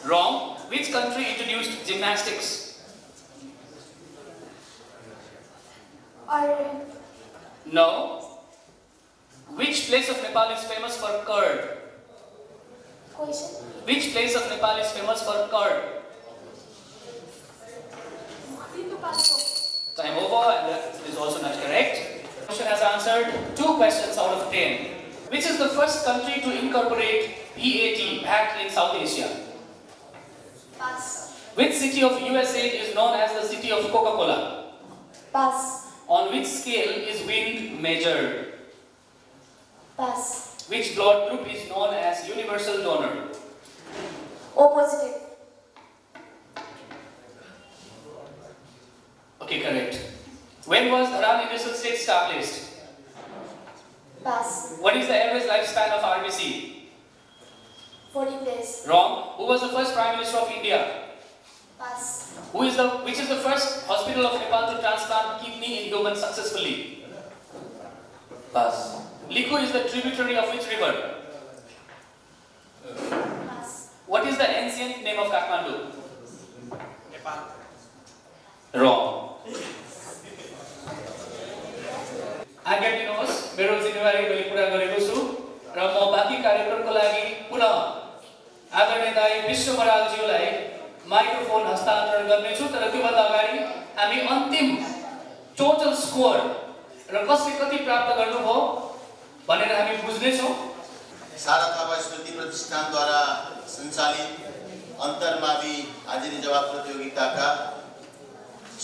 Wrong. Which country introduced gymnastics? Ireland. No. Which place of Nepal is famous for curd? Question. Which place of Nepal is famous for curd? Time over, and that is also not correct. Question has answered 2 questions out of 10. Which is the first country to incorporate VAT in South Asia? Pass. Which city of USA is known as the city of Coca-Cola? Pass. On which scale is wind measured? Pass. Which blood group is known as universal donor? O positive. Okay, correct. When was Dharan Industrial Estate established? Pass. What is the average lifespan of RBC? 40 days. Wrong. Who was the first Prime Minister of India? Pass. Which is the first hospital of Nepal to transplant kidney in humans successfully? Pass. Likhu is the tributary of which river? Pass. What is the ancient name of Kathmandu? Nepal. Wrong. आज्ञा दिनुहोस्, मेरो जिम्मेवारी मैले पूरा गरेको छु र म बाँकी कार्यक्रमको लागि पुनः आदरणीय दाइ विश्व बरालज्यूलाई माइक्रोफोन हस्तान्तरण गर्नेछु। तर त्योभन्दा अगाडि हामी अन्तिम टोटल स्कोर र कसले कति प्राप्त गर्नुभयो भनेर हामी बुझ्नेछौँ। सारा थापा स्मृति प्रतिष्ठानद्वारा सञ्चालित अन्तर्मावि हाजिरी जवाब प्रतियोगिताका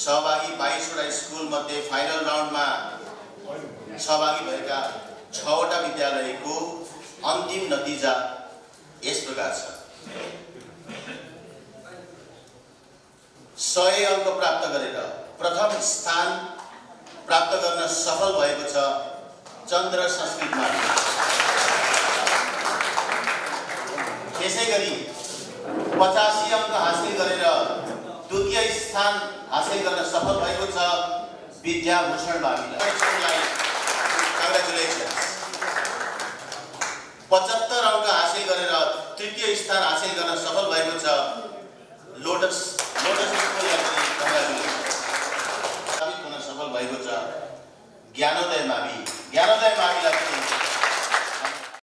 सहभागी 22वटा स्कुल मध्ये फाइनल राउन्डमा सहभागी भएका 6वटा विद्यालयको अन्तिम नतिजा यस प्रकार छ। 100 अङ्क प्राप्त गरेर प्रथम स्थान प्राप्त गर्न सफल भएको छ चन्द्र संस्कृतमा। त्यसैगरी 85 अङ्क हासिल गरेर द्वितीय स्थान हासिल गर्न सफल भएको छ विद्याभूषण बाबीलाई। कङ्ग्रेचुलेसन्स। 75 अङ्क हासिल गरेर तृतीय स्थान हासिल गर्न सफल भएको छ लोटस स्कुललाई पनि कङ्ग्रेचुलेसन्स। हुन सफल भएको छ ज्ञानोदय मावि। ज्ञानोदय माविलाई